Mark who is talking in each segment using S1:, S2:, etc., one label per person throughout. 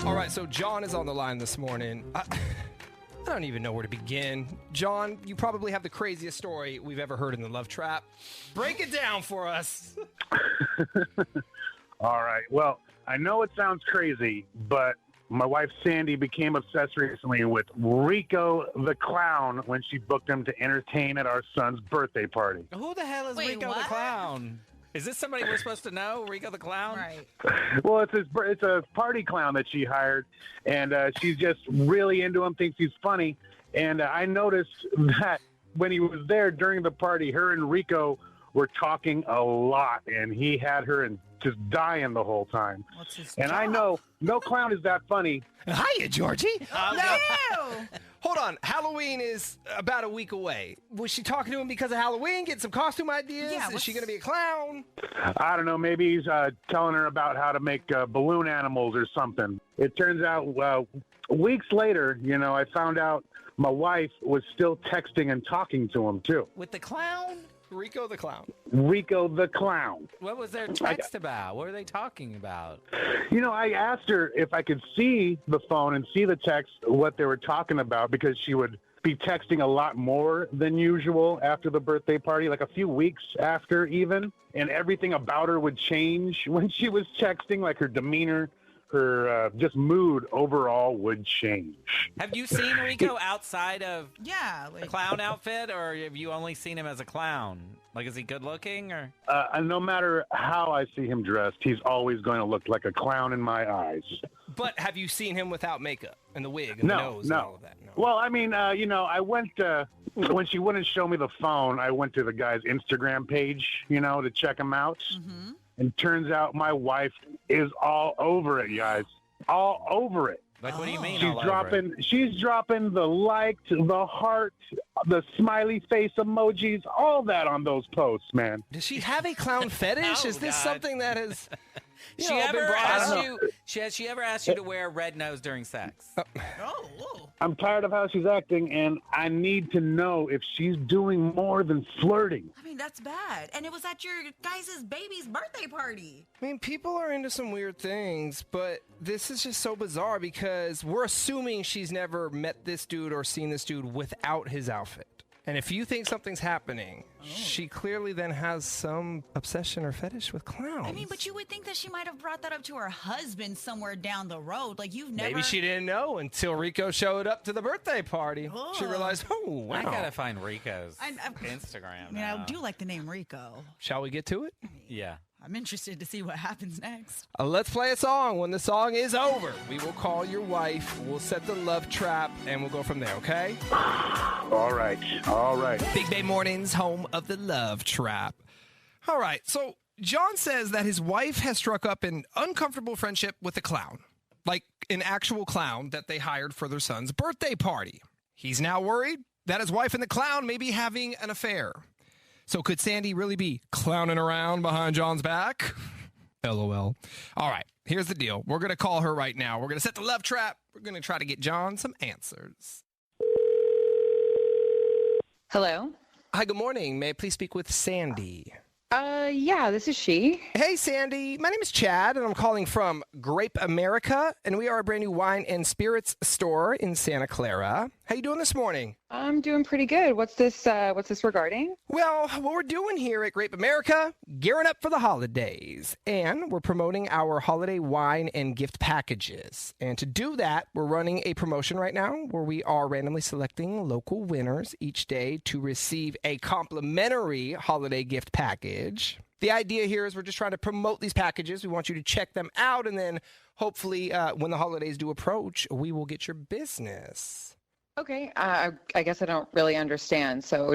S1: All right, so John is on the line this morning. I don't even know where to begin. John, you probably have the craziest story we've ever heard in the Love Trap. Break it down for us.
S2: All right. Well, I know it sounds crazy, but my wife Sandy became obsessed recently with Rico the Clown when she booked him to entertain at our son's birthday party.
S3: Who the hell is Rico the Clown? Is this somebody we're supposed to know, Rico the Clown?
S4: Right.
S2: Well, it's a party clown that she hired, and she's just really into him, thinks he's funny. And I noticed that when he was there during the party, her and Rico were talking a lot, and he had her and just dying the whole time.
S4: What's his
S2: And
S4: job?
S2: I know no clown is that funny.
S1: Hiya, Georgie.
S4: No.
S1: Hold on. Halloween is about a week away. Was she talking to him because of Halloween? Get some costume ideas?
S4: Yeah,
S1: Is she going to be a clown?
S2: I don't know. Maybe he's telling her about how to make balloon animals or something. It turns out weeks later, I found out my wife was still texting and talking to him, too.
S3: With the clown?
S1: Rico the Clown.
S2: Rico the Clown.
S3: What was their text about? What were they talking about?
S2: I asked her if I could see the phone and see the text, what they were talking about, because she would be texting a lot more than usual after the birthday party, like a few weeks after even. And everything about her would change when she was texting, like her demeanor, her just mood overall would change.
S3: Have you seen Rico outside of
S4: Yeah.
S3: the clown outfit, or have you only seen him as a clown? Like, is he good looking, or?
S2: No matter how I see him dressed, he's always going to look like a clown in my eyes.
S1: But have you seen him without makeup and the wig and the nose and all of that? No.
S2: Well, I mean, I went, when she wouldn't show me the phone, I went to the guy's Instagram page, to check him out.
S4: Mm-hmm.
S2: And turns out my wife is all over it, guys. All over it.
S3: Like, what do you mean?
S2: She's dropping the like, the heart, the smiley face emojis, all that on those posts, man.
S1: Does she have a clown fetish?
S3: Oh,
S1: Is this
S3: God.
S1: something that has
S3: She
S1: been
S3: ever
S1: brought
S3: asked
S1: up?
S3: you? Has she ever asked you to wear a red nose during sex?
S4: Oh, whoa.
S2: I'm tired of how she's acting, and I need to know if she's doing more than flirting.
S4: I mean, that's bad. And it was at your guys' baby's birthday party.
S1: I mean, people are into some weird things, but this is just so bizarre because we're assuming she's never met this dude or seen this dude without his outfit. And if you think something's happening, she clearly then has some obsession or fetish with clowns.
S4: I mean, but you would think that she might have brought that up to her husband somewhere down the road. Like, you've never...
S1: Maybe she didn't know until Rico showed up to the birthday party.
S4: Oh.
S1: She realized, oh, wow.
S3: I gotta find Rico's
S4: I
S3: Instagram.
S4: I mean, I do like the name Rico.
S1: Shall we get to it?
S3: Yeah.
S4: I'm interested to see what happens next.
S1: Let's play a song. When the song is over, we will call your wife, we'll set the love trap, and we'll go from there, okay?
S2: All right.
S1: Big Bay Mornings, home of the love trap. All right, so John says that his wife has struck up an uncomfortable friendship with a clown, like an actual clown that they hired for their son's birthday party. He's now worried that his wife and the clown may be having an affair. So could Sandy really be clowning around behind John's back? LOL. All right, here's the deal. We're going to call her right now. We're going to set the love trap. We're going to try to get John some answers.
S5: Hello?
S1: Hi, good morning. May I please speak with Sandy?
S5: Yeah, this is she.
S1: Hey, Sandy. My name is Chad, and I'm calling from Grape America, and we are a brand new wine and spirits store in Santa Clara. How you doing this morning?
S5: I'm doing pretty good. What's this regarding?
S1: Well, what we're doing here at Grape America, gearing up for the holidays, and we're promoting our holiday wine and gift packages. And to do that, we're running a promotion right now where we are randomly selecting local winners each day to receive a complimentary holiday gift package. The idea here is we're just trying to promote these packages. We want you to check them out, and then hopefully when the holidays do approach, we will get your business.
S5: Okay, I guess I don't really understand. So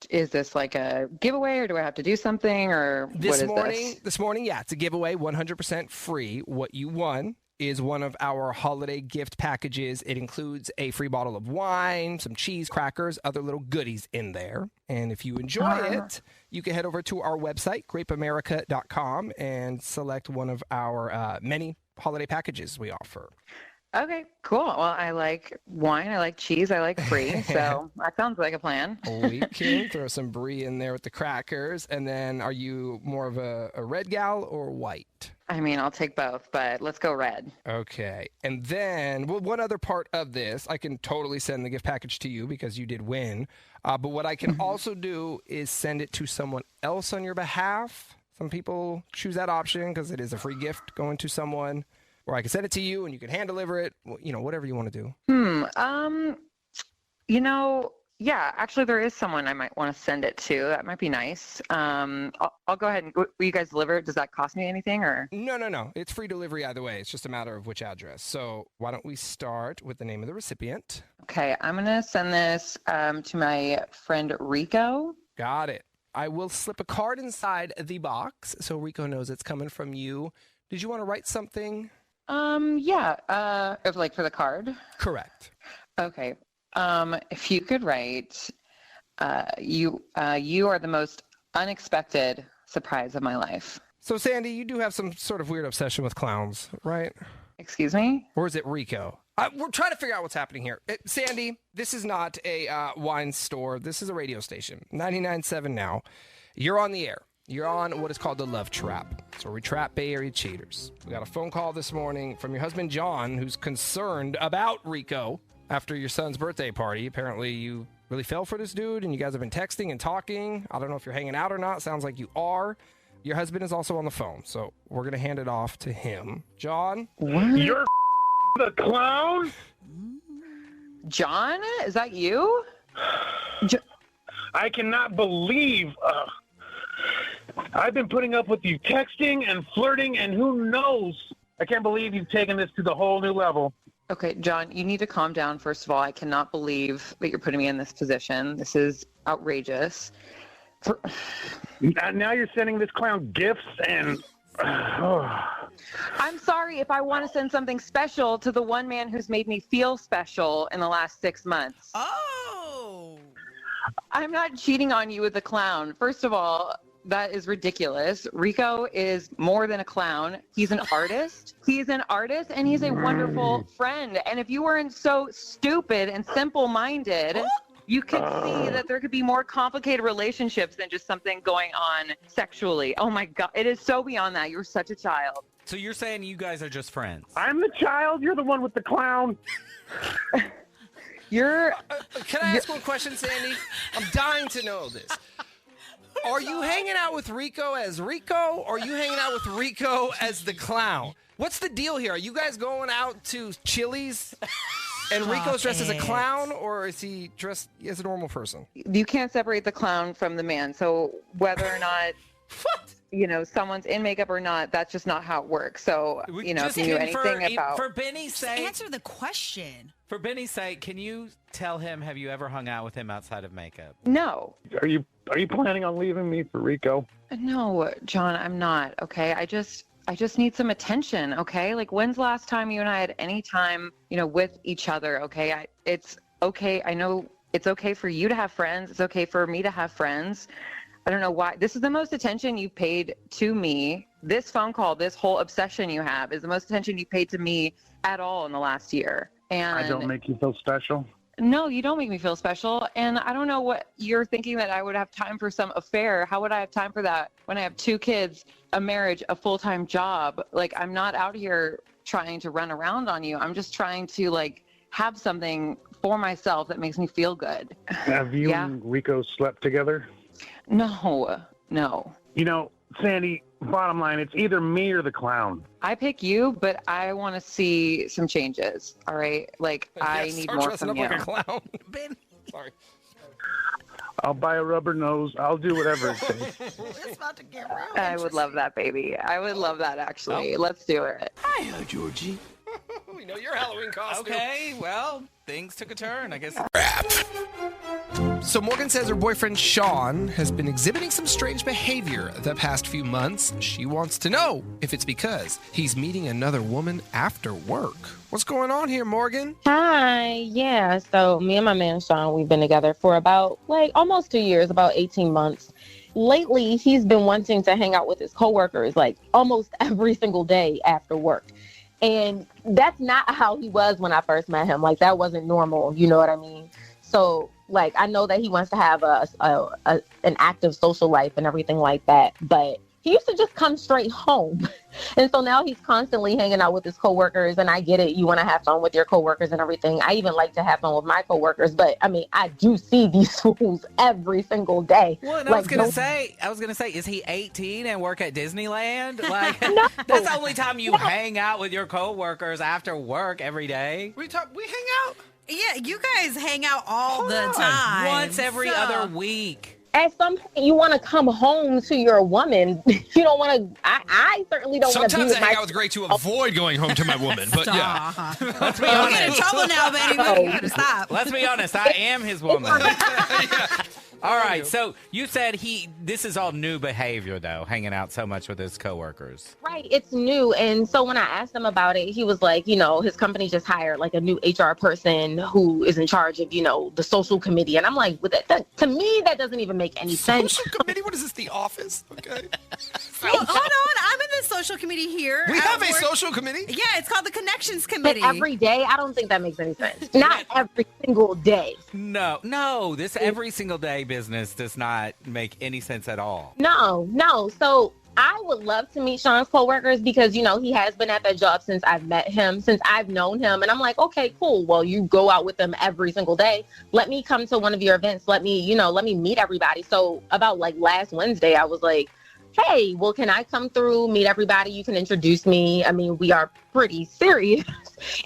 S5: is this like a giveaway, or do I have to do something, or what is this?
S1: This morning, yeah, it's a giveaway, 100% free. What you won is one of our holiday gift packages. It includes a free bottle of wine, some cheese, crackers, other little goodies in there. And if you enjoy it, you can head over to our website, grapeamerica.com, and select one of our many holiday packages we offer.
S5: Okay, cool. Well, I like wine, I like cheese, I like brie, so that sounds like a plan.
S1: We can throw some brie in there with the crackers. And then are you more of a red gal or white?
S5: I mean, I'll take both, but let's go red.
S1: Okay. And then, well, one other part of this, I can totally send the gift package to you because you did win. But what I can also do is send it to someone else on your behalf. Some people choose that option because it is a free gift going to someone. Or I can send it to you and you can hand deliver it. You know, whatever you want to do.
S5: Yeah, actually there is someone I might want to send it to. That might be nice. I'll go ahead and, will you guys deliver it? Does that cost me anything or?
S1: No. It's free delivery either way. It's just a matter of which address. So why don't we start with the name of the recipient?
S5: Okay, I'm going to send this to my friend Rico.
S1: Got it. I will slip a card inside the box so Rico knows it's coming from you. Did you want to write something?
S5: Like for the card?
S1: Correct.
S5: Okay. If you could write, you are the most unexpected surprise of my life.
S1: So, Sandy, you do have some sort of weird obsession with clowns, right?
S5: Excuse me?
S1: Or is it Rico? We're trying to figure out what's happening here. Sandy, this is not a wine store. This is a radio station. 99.7 now. You're on the air. You're on what is called the Love Trap. So we trap Bay Area cheaters. We got a phone call this morning from your husband, John, who's concerned about Rico. After your son's birthday party, apparently you really fell for this dude and you guys have been texting and talking. I don't know if you're hanging out or not. Sounds like you are. Your husband is also on the phone, so we're going to hand it off to him. John?
S5: What?
S2: You're the clown?
S5: John? Is that you?
S2: I cannot believe I've been putting up with you texting and flirting, and who knows? I can't believe you've taken this to the whole new level.
S5: Okay, John, you need to calm down. First of all, I cannot believe that you're putting me in this position. This is outrageous.
S2: Now you're sending this clown gifts and...
S5: I'm sorry if I want to send something special to the one man who's made me feel special in the last 6 months.
S4: Oh.
S5: I'm not cheating on you with the clown. First of all, that is ridiculous. Rico is more than a clown. He's an artist. He's an artist and he's a wonderful friend. And if you weren't so stupid and simple-minded, you could see that there could be more complicated relationships than just something going on sexually. Oh my God. It is so beyond that. You're such a child.
S3: So you're saying you guys are just friends?
S2: I'm the child. You're the one with the clown.
S5: You're...
S1: Can I ask one question, Sandy? I'm dying to know this. Are you hanging out with Rico as Rico, or are you hanging out with Rico as the clown? What's the deal here? Are you guys going out to Chili's and Rico's dressed as a clown, or is he dressed as a normal person?
S5: You can't separate the clown from the man. So whether or not, someone's in makeup or not, that's just not how it works. So, if you knew anything about...
S3: For Benny's sake...
S4: Answer the question.
S3: For Benny's sake, can you tell him, have you ever hung out with him outside of makeup?
S5: No.
S2: Are you planning on leaving me for Rico?
S5: No, John, I'm not. Okay. I just need some attention. Okay. Like, when's the last time you and I had any time, with each other? Okay. It's okay. I know it's okay for you to have friends. It's okay for me to have friends. I don't know why. This is the most attention you've paid to me. This phone call, this whole obsession you have is the most attention you paid to me at all in the last year. And
S2: I don't make you feel special?
S5: No, you don't make me feel special. And I don't know what you're thinking, that I would have time for some affair. How would I have time for that when I have 2 kids, a marriage, a full-time job? Like, I'm not out here trying to run around on you. I'm just trying to, have something for myself that makes me feel good.
S2: Have you and Rico slept together?
S5: No.
S2: Sandy, bottom line, it's either me or the clown.
S5: I pick you, but I want to see some changes. All right, I need more from you.
S1: Like a clown. Ben, sorry.
S2: I'll buy a rubber nose. I'll do whatever it takes.
S4: It's about to get real.
S5: I would love that, baby. I would love that, actually. Let's do it.
S6: Hiya, Georgie.
S1: We know your Halloween costume.
S3: Okay, well, things took a turn, I guess.
S1: So Morgan says her boyfriend Sean has been exhibiting some strange behavior the past few months. She wants to know if it's because he's meeting another woman after work. What's going on here, Morgan?
S7: Hi. Yeah. So me and my man Sean, we've been together for about almost 2 years, about 18 months. Lately, he's been wanting to hang out with his coworkers almost every single day after work. And that's not how he was when I first met him. That wasn't normal. You know what I mean? So I know that he wants to have an active social life and everything like that. But he used to just come straight home. And so now he's constantly hanging out with his coworkers. And I get it. You want to have fun with your coworkers and everything. I even like to have fun with my coworkers. But I mean, I do see these fools every single day.
S3: Well, and
S7: Like,
S3: I was gonna say, is he 18 and work at Disneyland? Like,
S7: No.
S3: that's the only time you hang out with your coworkers after work every day.
S1: We hang out.
S4: Yeah, you guys hang out all
S1: Hold
S4: the
S1: on.
S4: time.
S3: Once every
S4: So-
S3: other week.
S7: At some point, you want to come home to your woman. You don't want to. I certainly don't want to be
S1: Sometimes I
S7: with
S1: hang
S7: my.
S1: out with Great to avoid going home to my woman, but yeah.
S4: Stop.
S3: Let's be
S4: Don't get in
S3: honest.
S4: trouble now, Benny. You gotta stop.
S3: Let's be honest. I am his woman. All right. So you said this is all new behavior, though, hanging out so much with his coworkers.
S7: Right, it's new. And so when I asked him about it, he was like, his company just hired like a new HR person who is in charge of, the social committee. And I'm like, to me, that doesn't even make any sense.
S1: Social committee? What is this, The Office? Okay.
S4: Well, hold on. I'm in the social committee here.
S1: We
S4: at
S1: have a
S4: work.
S1: social committee?
S4: Yeah, it's called the Connections
S7: But
S4: Committee.
S7: every day, I don't think that makes any sense. Not every single day.
S3: No. This every single day business does not make any sense at all.
S7: No. So I would love to meet Sean's coworkers because, he has been at that job since I've met him, since I've known him. And I'm like, okay, cool. Well, you go out with them every single day. Let me come to one of your events. Let me meet everybody. So about like last Wednesday, I was like, hey, well, can I come through, meet everybody? You can introduce me. I mean, we are pretty serious.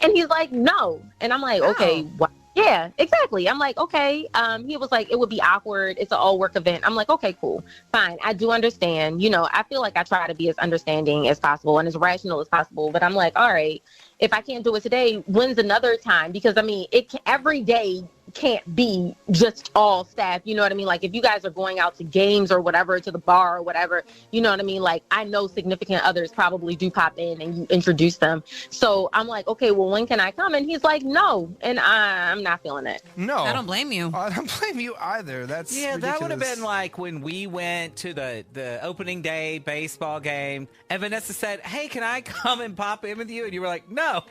S7: And he's like, no. And I'm like, okay, what? Yeah, exactly. I'm like, okay. He was like, it would be awkward. It's an all work event. I'm like, okay, cool. Fine. I do understand. I feel like I try to be as understanding as possible and as rational as possible. But I'm like, all right, if I can't do it today, when's another time? Because I mean, every day can't be just all staff. You know what I mean? Like if you guys are going out to games or whatever, to the bar or whatever, you know what I mean? Like I know significant others probably do pop in and you introduce them. So I'm like, okay, well, when can I come? And he's like, no. And I'm not feeling it.
S1: No.
S4: I don't blame you.
S1: I don't blame you either. That's
S3: Yeah, that would have
S1: ridiculous.
S3: been like when we went to the opening day baseball game and Vanessa said, hey, can I come and pop in with you? And you were like, no,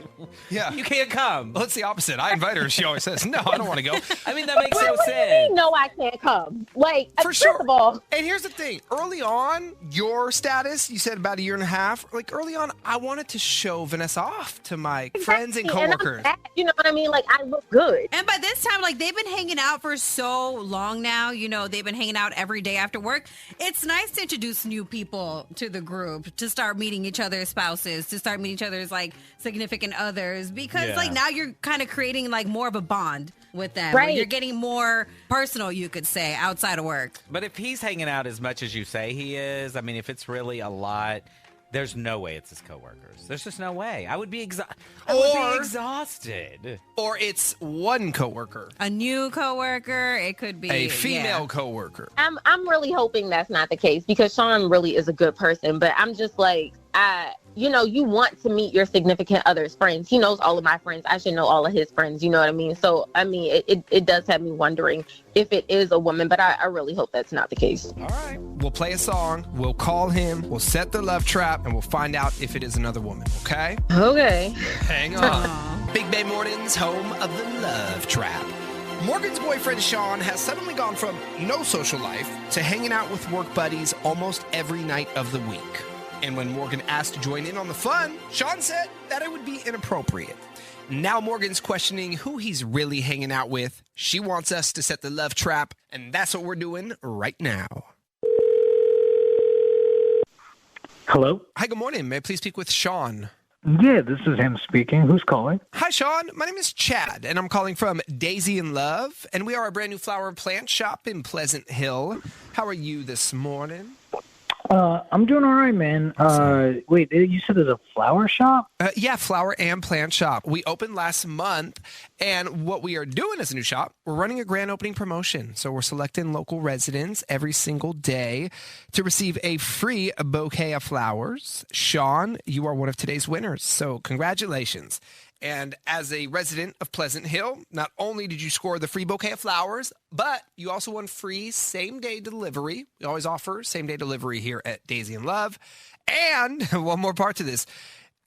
S1: Yeah.
S3: you can't come.
S1: Well, it's the opposite. I invite her. She always says, no, I don't want to go.
S3: I mean, that makes no
S7: What do you mean,
S3: sense.
S7: no, I can't come? Like,
S1: For
S7: first
S1: sure.
S7: of all,
S1: And here's the thing. Early on, your status, you said about a year and a half. Like early on, I wanted to show Vanessa off to my friends and
S7: exactly, I'm
S1: coworkers.
S7: fat, you know what I mean? Like, I look good.
S4: And by this time, like they've been hanging out for so long now, they've been hanging out every day after work. It's nice to introduce new people to the group, to start meeting each other's spouses, to start meeting each other's like significant others, because
S3: Yeah.
S4: like now you're kind of creating like more of a bond with them. Where
S7: Right.
S4: you're getting more personal, you could say, outside of work.
S3: But if he's hanging out as much as you say he is, I mean, if it's really a lot, there's no way it's his coworkers. There's just no way. I would be exhausted.
S1: Or it's one coworker,
S4: A new coworker, it could be
S1: a female
S4: yeah.
S1: coworker.
S7: I'm really hoping that's not the case because Sean really is a good person. But I'm just like, you want to meet your significant other's friends. He knows all of my friends. I should know all of his friends. You know what I mean? So, I mean, it does have me wondering if it is a woman, but I really hope that's not the case.
S3: All right.
S1: We'll play a song, we'll call him, we'll set the love trap, and we'll find out if it is another woman, okay?
S7: Okay.
S1: Hang on. Big Bay Mornings, home of the love trap. Morgan's boyfriend Sean has suddenly gone from no social life to hanging out with work buddies almost every night of the week. And when Morgan asked to join in on the fun, Sean said that it would be inappropriate. Now Morgan's questioning who he's really hanging out with. She wants us to set the love trap, and that's what we're doing right now.
S2: Hello?
S1: Hi, good morning. May I please speak with Sean?
S2: Yeah, this is him speaking. Who's calling?
S1: Hi, Sean. My name is Chad, and I'm calling from Daisy and Love, and we are a brand new flower and plant shop in Pleasant Hill. How are you this morning?
S2: I'm doing all right, man. Wait, you said there's a flower shop?
S1: Yeah, flower and plant shop. We opened last month, and what we are doing as a new shop, we're running a grand opening promotion. So we're selecting local residents every single day to receive a free bouquet of flowers. Sean, you are one of today's winners, so congratulations. And as a resident of Pleasant Hill, not only did you score the free bouquet of flowers, but you also won free same-day delivery. We always offer same-day delivery here at Daisy and Love. And one more part to this.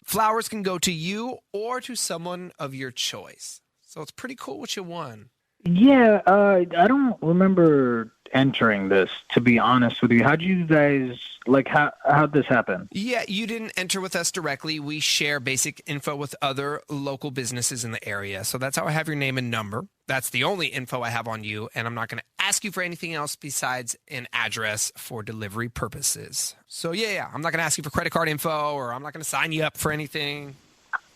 S1: Flowers can go to you or to someone of your choice. So it's pretty cool what you won.
S6: Yeah, I don't remember entering this, to be honest with you. How'd you guys, how'd this happen?
S1: Yeah, you didn't enter with us directly. We share basic info with other local businesses in the area. So that's how I have your name and number. That's the only info I have on you. And I'm not going to ask you for anything else besides an address for delivery purposes. So yeah, I'm not going to ask you for credit card info, or I'm not going to sign you up for anything.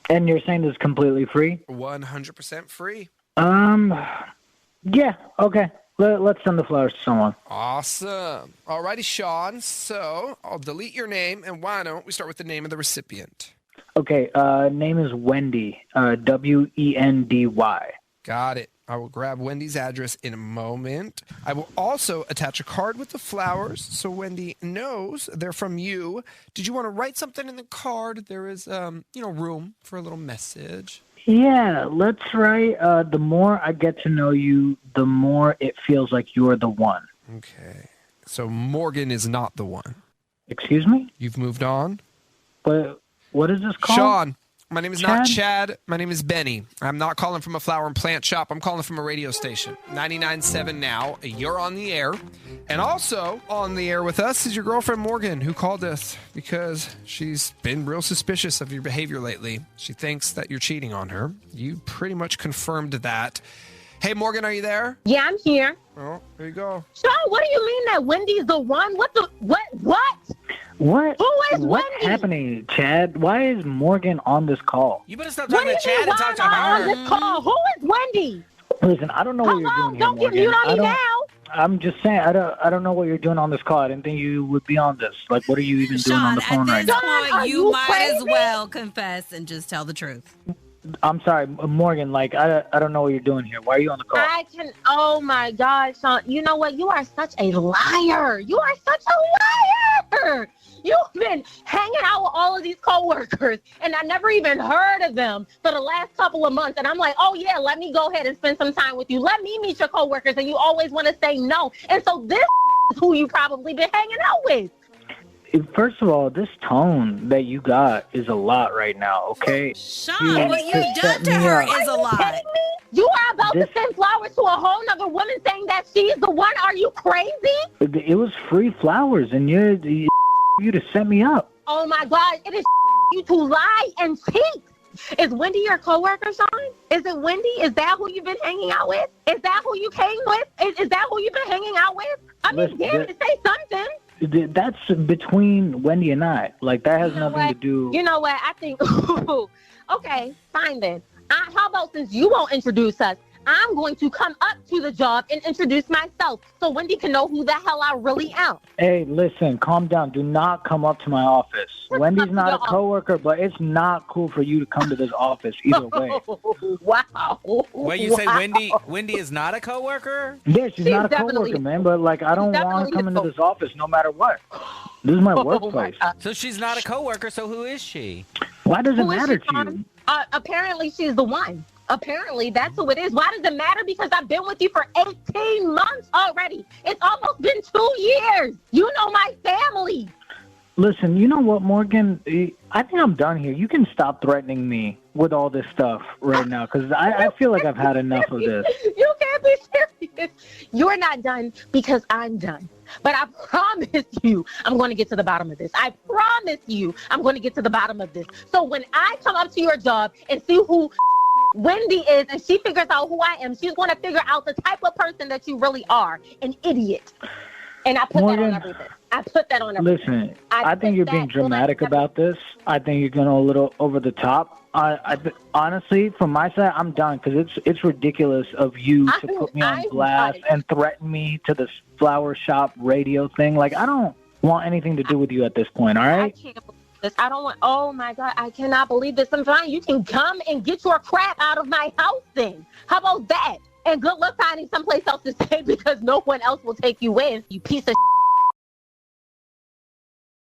S6: And you're saying this is completely free?
S1: 100% free.
S6: Yeah, okay. Let's send the flowers to someone.
S1: Awesome. Alrighty, Sean. So I'll delete your name, and why don't we start with the name of the recipient?
S6: Okay, name is Wendy, Wendy.
S1: Got it. I will grab Wendy's address in a moment. I will also attach a card with the flowers so Wendy knows they're from you. Did you want to write something in the card? There is, room for a little message.
S6: Yeah, let's write, the more I get to know you, the more it feels like you're the one.
S1: Okay. So Morgan is not the one.
S6: Excuse me?
S1: You've moved on?
S6: But what is this called?
S1: Sean, my name is not Chad. My name is Benny. I'm not calling from a flower and plant shop. I'm calling from a radio station. 99.7 now. You're on the air. And also on the air with us is your girlfriend Morgan, who called us because she's been real suspicious of your behavior lately. She thinks that you're cheating on her. You pretty much confirmed that. Hey, Morgan, are you there?
S7: Yeah, I'm here.
S1: Oh, there you go.
S7: Sean, what do you mean that Wendy's the one? What?
S6: What?
S7: Who is
S6: What's
S7: Wendy?
S6: happening, Chad? Why is Morgan on this call?
S3: You better stop
S7: What
S3: talking
S7: do
S3: to
S7: you
S3: Chad
S7: mean
S3: and talk to
S7: why am I on
S3: her.
S7: this call? Who is Wendy?
S6: Listen, I don't know what you're
S7: Hello,
S6: doing here,
S7: don't get
S6: Morgan.
S7: mute on me now.
S6: I'm just saying, I don't know what you're doing on this call. I didn't think you would be on this. Like, what are you even doing on
S4: Sean,
S6: the phone
S4: at
S6: right
S4: this
S6: now?
S4: point,
S7: Are
S4: you
S7: you
S4: might as
S7: crazy?
S4: well confess and just tell the truth.
S6: I'm sorry, Morgan. I don't know what you're doing here. Why are you on the call?
S7: Oh my God, Sean. You know what? You are such a liar. You are such a liar. You've been hanging out with all of these coworkers, and I never even heard of them for the last couple of months. And I'm like, oh yeah, let me go ahead and spend some time with you. Let me meet your coworkers, and you always want to say no. And so this is who you probably been hanging out with.
S6: First of all, this tone that you got is a lot right now, okay?
S4: Sean, what
S6: just
S4: you've done
S6: set
S4: to
S6: me
S4: her
S6: up.
S4: is a lot.
S7: Kidding me? You are about to send flowers to a whole nother woman saying that she's the one. Are you crazy?
S6: It was free flowers, and you to set me up.
S7: Oh my God, it is you to lie and cheat. Is Wendy your coworker, Sean? Is it Wendy? Is that who you've been hanging out with? Is that who you came with? Is that who you've been hanging out with? I mean,
S6: Listen,
S7: damn it, say something.
S6: That's between Wendy and I. That has nothing to do.
S7: You know what? I think, okay, fine then. How about since you won't introduce us, I'm going to come up to the job and introduce myself so Wendy can know who the hell I really am.
S6: Hey, listen, calm down. Do not come up to my office. Wendy's not a coworker, but it's not cool for you to come to this office either way.
S7: Wow.
S3: Wait, you say Wendy is not a coworker?
S6: Yeah, she's not a
S7: definitely-
S6: coworker, man, but I don't want to come into this office no matter what. This is my workplace.
S3: So she's not a coworker, so who is she?
S6: Why does it
S7: Who is
S6: matter
S7: she,
S6: to you?
S7: Sean? Apparently she's the one. Apparently that's who it is. Why does it matter? Because I've been with you for 18 months already. It's almost been 2 years. You know my family.
S6: Listen, you know what, Morgan? I think I'm done here. You can stop threatening me with all this stuff right now because I feel like I've had enough of this.
S7: You can't be serious. You're not done because I'm done. But I promise you, I'm going to get to the bottom of this. I promise you, I'm going to get to the bottom of this. So when I come up to your job and see who Wendy is and she figures out who I am, she's going to figure out the type of person that you really are, an idiot. And I put
S6: Morgan,
S7: that on everything. I put that on everything.
S6: Listen, I think you're being dramatic about this. I think you're going a little over the top. Honestly, from my side, I'm done because it's ridiculous of you to put me on blast and threaten me to this flower shop radio thing. I don't want anything to do with you at this point, all right?
S7: I can't believe this. I don't want, oh my God, I cannot believe this. I'm fine. You can come and get your crap out of my house then. How about that? And good luck finding someplace else to stay because no one else will take you in, you piece of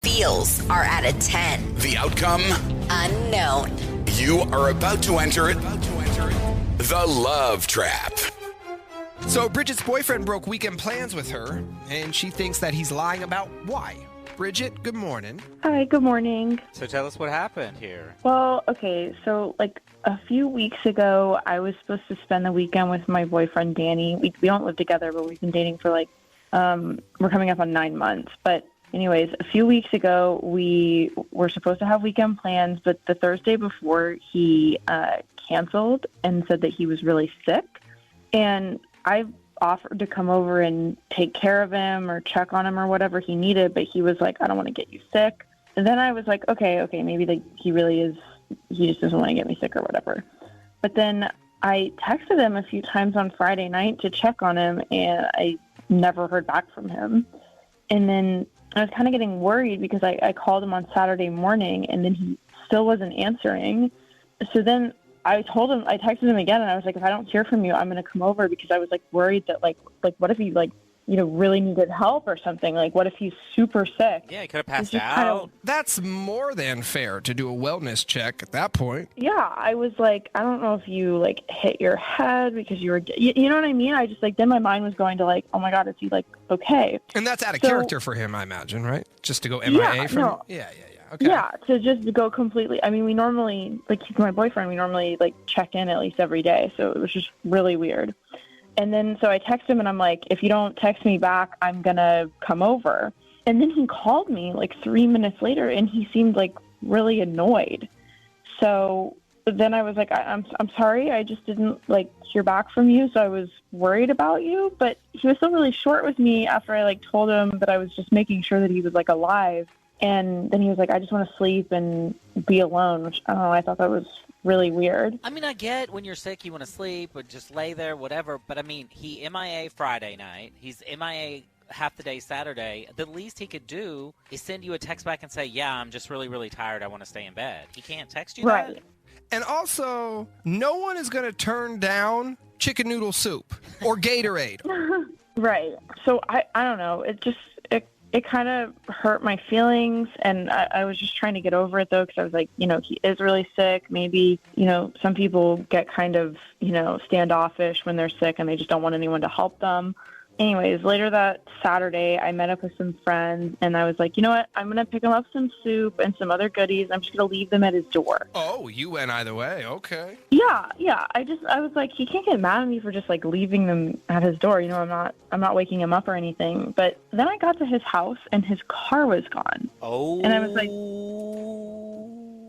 S8: Feels are at a 10.
S9: The outcome?
S8: Unknown.
S9: You are about to enter the love trap.
S1: So Bridget's boyfriend broke weekend plans with her, and she thinks that he's lying about why. Bridget, good morning.
S10: Hi, good morning.
S3: So tell us what happened here.
S10: Well, okay, so like a few weeks ago, I was supposed to spend the weekend with my boyfriend, Danny. We don't live together, but we've been dating for like, we're coming up on 9 months. But anyways, a few weeks ago, we were supposed to have weekend plans, but the Thursday before, he canceled and said that he was really sick. And I offered to come over and take care of him or check on him or whatever he needed, but he was like, I don't want to get you sick. And then I was like, okay, maybe like he really is, he just doesn't want to get me sick or whatever. But then I texted him a few times on Friday night to check on him, and I never heard back from him. And then I was kind of getting worried because I called him on Saturday morning, and then he still wasn't answering. So then I texted him again, and I was like, if I don't hear from you, I'm going to come over, because I was like worried that like what if he like, you know, really needed help or something? Like, what if he's super sick?
S3: Yeah, he could have passed out.
S1: That's more than fair to do a wellness check at that point.
S10: Yeah, I was like, I don't know if you like hit your head because you were, you know what I mean? I just like, then my mind was going to like, oh my God, is he like okay?
S1: And that's out of character for him, I imagine, right? Just to go MIA from him? Yeah. Okay.
S10: Yeah, to just go completely. I mean, we normally, like, he's my boyfriend, we normally, like, check in at least every day. So it was just really weird. And then, so I text him, and I'm like, if you don't text me back, I'm going to come over. And then he called me, like, 3 minutes later, and he seemed, like, really annoyed. So then I was like, I'm sorry, I just didn't, like, hear back from you, so I was worried about you. But he was still really short with me after I, like, told him that I was just making sure that he was, like, alive. And then he was like, I just want to sleep and be alone, which, I don't know, I thought that was really weird.
S11: I mean, I get when you're sick, you want to sleep or just lay there, whatever. But, I mean, he MIA Friday night. He's MIA half the day Saturday. The least he could do is send you a text back and say, yeah, I'm just really, really tired. I want to stay in bed. He can't text you that?
S1: And also, no one is going to turn down chicken noodle soup or Gatorade.
S10: Right. So, I don't know. It kind of hurt my feelings, and I was just trying to get over it, though, because I was like, you know, he is really sick. Maybe, you know, some people get kind of, you know, standoffish when they're sick and they just don't want anyone to help them. Anyways, later that Saturday, I met up with some friends, and I was like, you know what? I'm going to pick him up some soup and some other goodies. I'm just going to leave them at his door.
S1: Oh, you went either way. Okay.
S10: Yeah. I was like, he can't get mad at me for just like leaving them at his door. You know, I'm not waking him up or anything. But then I got to his house, and his car was gone.
S11: Oh.
S10: And I was like,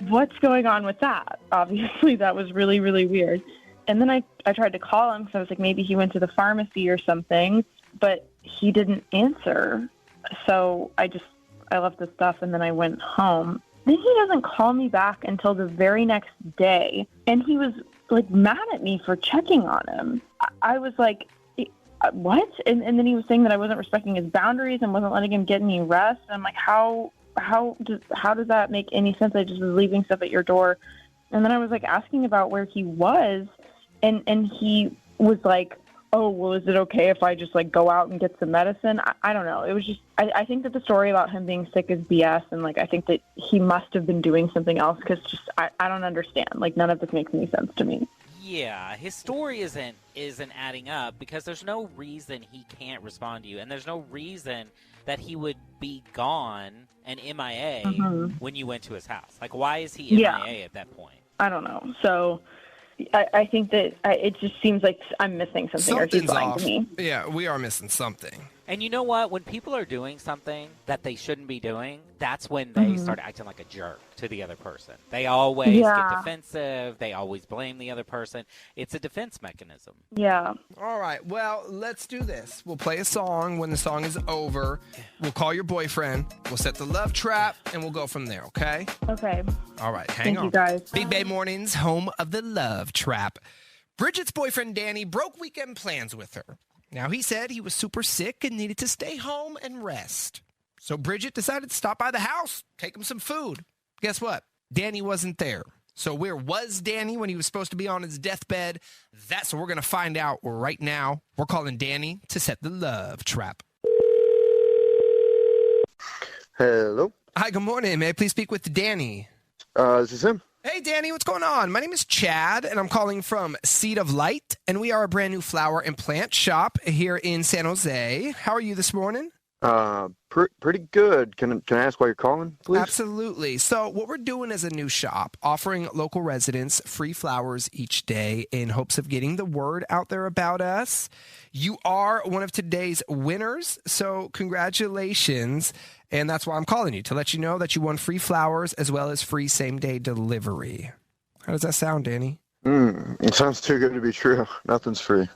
S10: what's going on with that? Obviously, that was really, really weird. And then I tried to call him because I was like, maybe he went to the pharmacy or something. But he didn't answer, so I left the stuff, and then I went home. Then he doesn't call me back until the very next day, and he was, like, mad at me for checking on him. I was like, what? And then he was saying that I wasn't respecting his boundaries and wasn't letting him get any rest. And I'm like, how does that make any sense? I just was leaving stuff at your door. And then I was, like, asking about where he was, and he was like, oh, well, is it okay if I just, like, go out and get some medicine? I don't know. It was just, I think that the story about him being sick is BS, and, like, I think that he must have been doing something else, because just, I don't understand. Like, none of this makes any sense to me.
S11: Yeah, his story isn't adding up, because there's no reason he can't respond to you, and there's no reason that he would be gone and MIA when you went to his house. Like, why is he MIA at that point?
S10: I don't know. So I think that it just seems like I'm missing something, or he's lying to me.
S1: Yeah, we are missing something.
S11: And you know what? When people are doing something that they shouldn't be doing, that's when they start acting like a jerk to the other person. They always get defensive. They always blame the other person. It's a defense mechanism.
S10: Yeah.
S1: All right. Well, let's do this. We'll play a song. When the song is over, we'll call your boyfriend. We'll set the love trap, and we'll go from there, okay?
S10: Okay.
S1: All right. Hang on.
S10: Thank you, guys.
S1: Big Bay Mornings, home of the love trap. Bridget's boyfriend, Danny, broke weekend plans with her. Now, he said he was super sick and needed to stay home and rest. So Bridget decided to stop by the house, take him some food. Guess what? Danny wasn't there. So where was Danny when he was supposed to be on his deathbed? That's what we're going to find out right now. We're calling Danny to set the love trap.
S12: Hello.
S1: Hi, good morning. May I please speak with Danny?
S12: This is him.
S1: Hey, Danny, what's going on? My name is Chad, and I'm calling from Seed of Light, and we are a brand new flower and plant shop here in San Jose. How are you this morning?
S12: Pretty good. Can I ask why you're calling, please?
S1: Absolutely. So what we're doing is a new shop, offering local residents free flowers each day in hopes of getting the word out there about us. You are one of today's winners, so congratulations. And that's why I'm calling you, to let you know that you won free flowers as well as free same-day delivery. How does that sound, Danny?
S12: It sounds too good to be true. Nothing's free.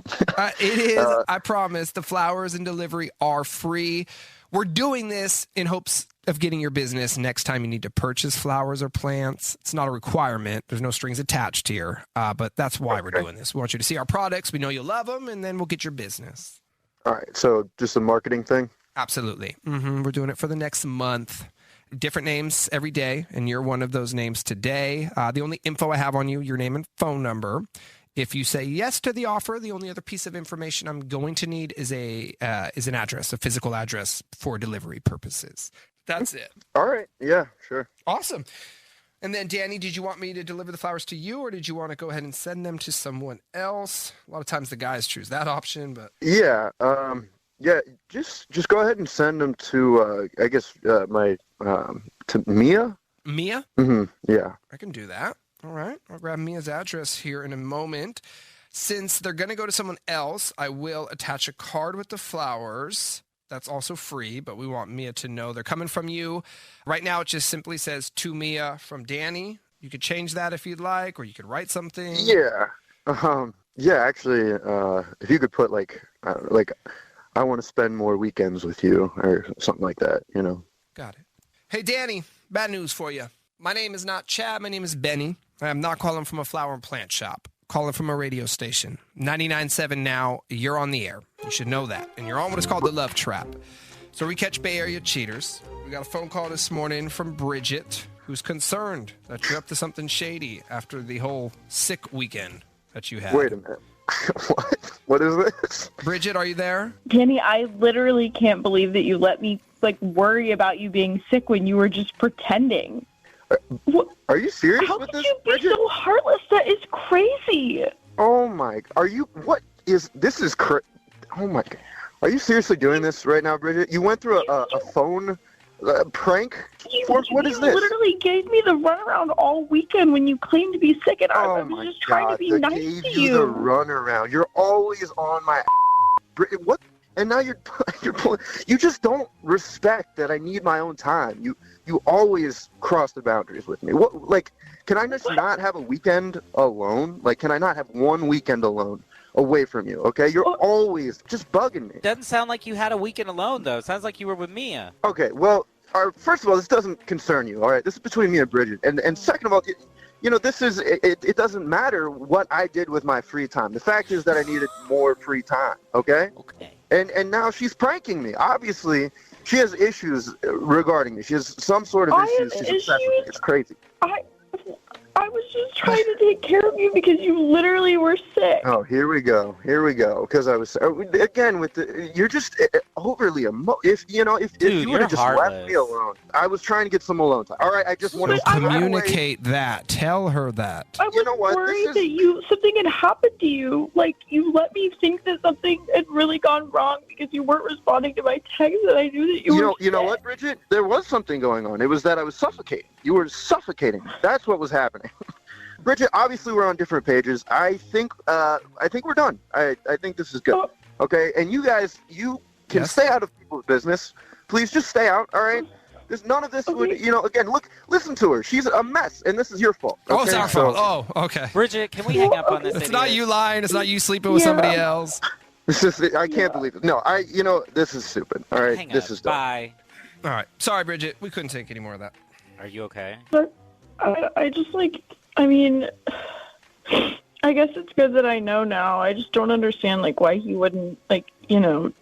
S1: It is. I promise. The flowers and delivery are free. We're doing this in hopes of getting your business next time you need to purchase flowers or plants. It's not a requirement. There's no strings attached here, but that's why we're doing this. We want you to see our products. We know you'll love them, and then we'll get your business.
S12: All right. So just a marketing thing?
S1: Absolutely. We're doing it for the next month. Different names every day, and you're one of those names today. The only info I have on you, your name and phone number. If you say yes to the offer, the only other piece of information I'm going to need is an address, a physical address for delivery purposes. That's it.
S12: All right. Yeah, sure.
S1: Awesome. And then, Danny, did you want me to deliver the flowers to you, or did you want to go ahead and send them to someone else? A lot of times the guys choose that option, but...
S12: Yeah. Yeah, just go ahead and send them to, I guess, to Mia?
S1: Mia?
S12: Mm-hmm, yeah.
S1: I can do that. All right. I'll grab Mia's address here in a moment. Since they're going to go to someone else, I will attach a card with the flowers. That's also free, but we want Mia to know they're coming from you. Right now, it just simply says, to Mia from Danny. You could change that if you'd like, or you could write something.
S12: Yeah. Yeah, actually, if you could put, I want to spend more weekends with you or something like that,
S1: Got it. Hey, Danny, bad news for you. My name is not Chad. My name is Benny. I'm not calling from a flower and plant shop. Calling from a radio station. 99.7 now. You're on the air. You should know that. And you're on what is called the Love Trap. So we catch Bay Area cheaters. We got a phone call this morning from Bridget, who's concerned that you're up to something shady after the whole sick weekend that you had.
S12: Wait a minute. What is this?
S1: Bridget, are you there?
S10: Danny, I literally can't believe that you let me worry about you being sick when you were just pretending.
S12: Are you serious
S10: How
S12: with
S10: could
S12: this,
S10: you be
S12: Bridget?
S10: so heartless? That is crazy.
S12: Oh my! This is oh my! Are you seriously doing this right now, Bridget? You went through a phone prank? What is this?
S10: You literally gave me the runaround all weekend when you claimed to be sick, and I was just trying to be nice to
S12: gave
S10: you.
S12: The runaround. You're always on my what? And now you're you just don't respect that I need my own time. You always cross the boundaries with me. What, can I just not have a weekend alone? Can I not have one weekend alone away from you? Okay, you're always just bugging me.
S11: Doesn't sound like you had a weekend alone, though. Sounds like you were with Mia.
S12: Okay, well, first of all, this doesn't concern you. All right, this is between me and Bridget. And second of all, this is it doesn't matter what I did with my free time. The fact is that I needed more free time. Okay.
S11: Okay.
S12: And now she's pranking me. Obviously, she has issues regarding me. She has some sort of issues. She's obsessed with me. It's crazy.
S10: I was just trying to take care of you because you literally were sick.
S12: Oh, here we go. Because I was again with you're just overly if you would have just left me alone. I was trying to get some alone time. All right, I just want to
S1: communicate that. Tell her that.
S10: I was worried that something had happened to you. You let me think that something had really gone wrong because you weren't responding to my text, and I knew that you were.
S12: You know what, Bridget? There was something going on. It was that I was suffocating. You were suffocating. That's what was happening. Bridget, obviously we're on different pages. I think we're done. I think this is good. Okay, and you guys, you can stay out of people's business. Please just stay out. All right. There's none of this would again. Listen to her. She's a mess, and this is your fault. Okay?
S1: Oh, it's our fault. Oh, okay.
S11: Bridget, can we hang up on this?
S1: It's not you lying. It's not you sleeping with somebody else.
S12: I can't believe it. No, this is stupid. All right, this is dumb.
S11: Bye.
S1: All right. Sorry, Bridget. We couldn't take any more of that.
S11: Are you okay?
S10: I just I guess it's good that I know now. I just don't understand why he wouldn't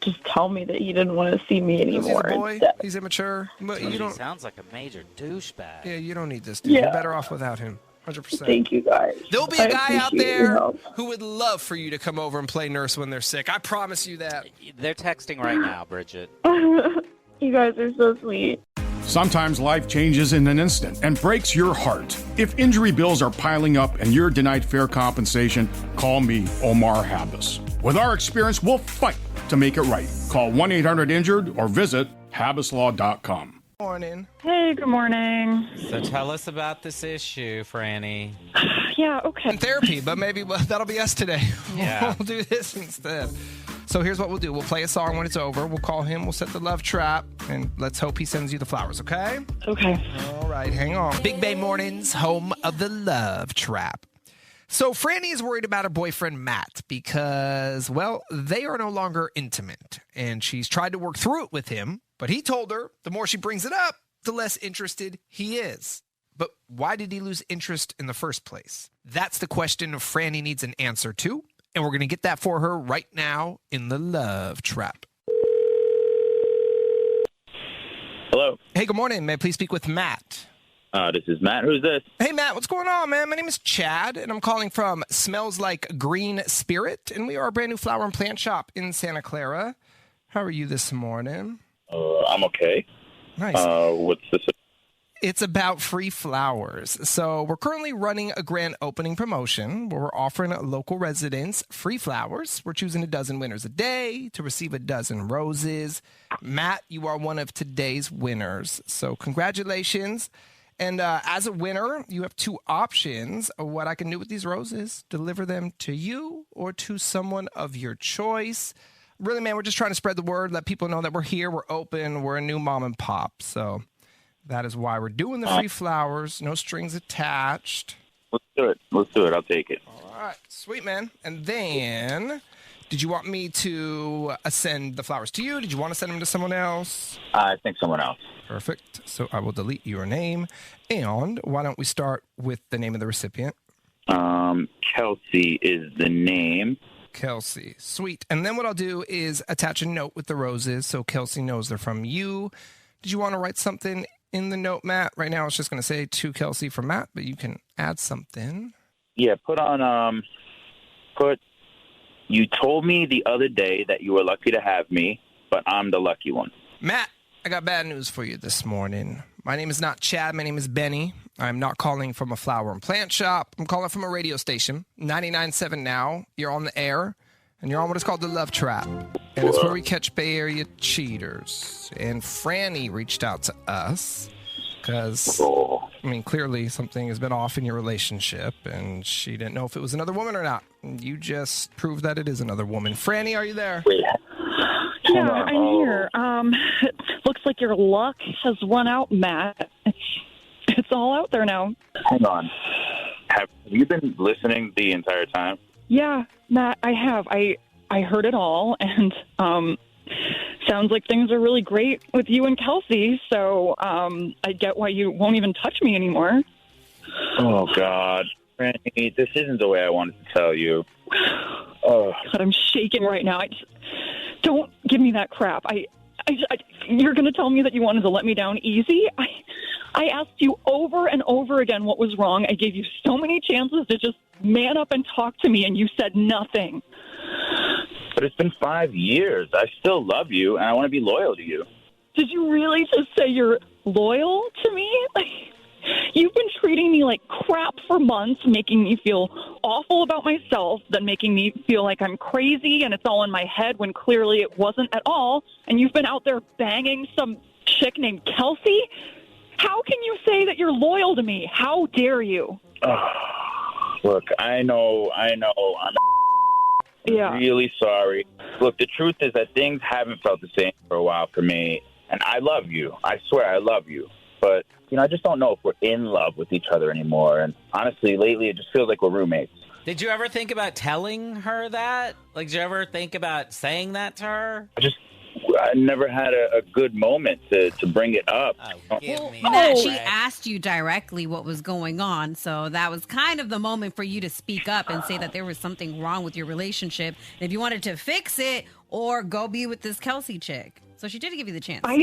S10: just tell me that he didn't want to see me anymore.
S1: He's a boy. He's immature.
S11: He sounds like a major douchebag.
S1: Yeah, you don't need this dude. You're better off without him. 100%.
S10: Thank you, guys.
S1: There'll be a guy out there who would love for you to come over and play nurse when they're sick. I promise you that.
S11: They're texting right now, Bridget.
S10: You guys are so sweet.
S13: Sometimes life changes in an instant and breaks your heart. If injury bills are piling up and you're denied fair compensation, call me, Omar Habas. With our experience, we'll fight to make it right. Call 1-800-INJURED or visit HabisLaw.com.
S1: Morning.
S10: Hey, good morning.
S3: So tell us about this issue, Franny.
S10: Yeah, okay.
S1: In therapy, but maybe that'll be us today.
S3: Yeah.
S1: We'll do this instead. So here's what we'll do. We'll play a song when it's over. We'll call him. We'll set the love trap. And let's hope he sends you the flowers, okay?
S10: Okay.
S1: All right, hang on. Big Bay Mornings, home of the love trap. So Franny is worried about her boyfriend, Matt, because, well, they are no longer intimate. And she's tried to work through it with him. But he told her the more she brings it up, the less interested he is. But why did he lose interest in the first place? That's the question Franny needs an answer to. And we're going to get that for her right now in the Love Trap.
S14: Hello.
S1: Hey, good morning. May I please speak with Matt?
S14: This is Matt. Who's this?
S1: Hey, Matt, what's going on, man? My name is Chad, and I'm calling from Smells Like Green Spirit, and we are a brand new flower and plant shop in Santa Clara. How are you this morning?
S14: I'm okay.
S1: Nice.
S14: What's this?
S1: It's about free flowers. So we're currently running a grand opening promotion where we're offering local residents free flowers. We're choosing a dozen winners a day to receive a dozen roses. Matt, you are one of today's winners. So congratulations. And as a winner, you have two options of what I can do with these roses. Deliver them to you or to someone of your choice. Really, man, we're just trying to spread the word, let people know that we're here, we're open, we're a new mom and pop. So that is why we're doing the free flowers, no strings attached.
S14: Let's do it. Let's do it. I'll take it.
S1: All right, sweet, man. And then, did you want me to send the flowers to you? Did you want to send them to someone else?
S14: I think someone else.
S1: Perfect. So I will delete your name. And why don't we start with the name of the recipient?
S14: Kelsey is the name.
S1: Kelsey. Sweet. And then what I'll do is attach a note with the roses so Kelsey knows they're from you. Did you want to write something in the note, Matt? Right now it's just going to say to Kelsey from Matt, but you can add something.
S14: Yeah, you told me the other day that you were lucky to have me, but I'm the lucky one.
S1: Matt, I got bad news for you this morning. My name is not Chad. My name is Benny. I'm not calling from a flower and plant shop. I'm calling from a radio station, 99.7 Now. You're on the air, and you're on what is called the Love Trap. And it's where we catch Bay Area cheaters. And Franny reached out to us because, I mean, clearly something has been off in your relationship, and she didn't know if it was another woman or not. And you just proved that it is another woman. Franny, are you there?
S10: Yeah, I'm here. It looks like your luck has run out, Matt. It's all out there now.
S14: Hang on. Have you been listening the entire time?
S10: Yeah, Matt, I have. I heard it all, and sounds like things are really great with you and Kelsey, so I get why you won't even touch me anymore.
S14: Oh, God. Franny, this isn't the way I wanted to tell you. Oh.
S10: God, I'm shaking right now. Don't give me that crap. You're going to tell me that you wanted to let me down easy? I asked you over and over again what was wrong. I gave you so many chances to just man up and talk to me, and you said nothing.
S14: But it's been 5 years. I still love you, and I want to be loyal to you.
S10: Did you really just say you're loyal to me? You've been treating me like crap for months, making me feel awful about myself, then making me feel like I'm crazy and it's all in my head when clearly it wasn't at all. And you've been out there banging some chick named Kelsey? How can you say that you're loyal to me? How dare you?
S14: Look, I know. I'm really sorry. Look, the truth is that things haven't felt the same for a while for me. And I love you. I swear I love you. But, I just don't know if we're in love with each other anymore. And honestly, lately, it just feels like we're roommates.
S3: Did you ever think about telling her that? Like, did you ever think about saying that to her?
S14: I never had a good moment to bring it up.
S4: Matt, she asked you directly what was going on, so that was kind of the moment for you to speak up and say that there was something wrong with your relationship, and if you wanted to fix it or go be with this Kelsey chick. So she did give you the chance.
S10: I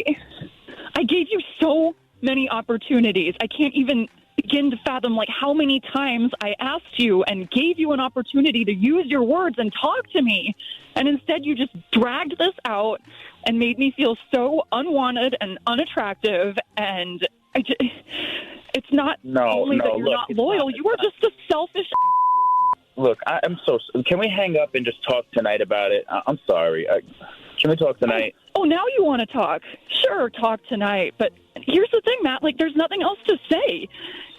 S10: gave you so many opportunities. I can't even begin to fathom how many times I asked you and gave you an opportunity to use your words and talk to me. And instead you just dragged this out and made me feel so unwanted and unattractive. And it's not only that you're not loyal, you are just a selfish.
S14: Look, I'm so. Can we hang up and just talk tonight about it? I'm sorry. Can we talk tonight?
S15: Oh, now you want to talk? Sure, talk tonight. But here's the thing, Matt. Like, there's nothing else to say.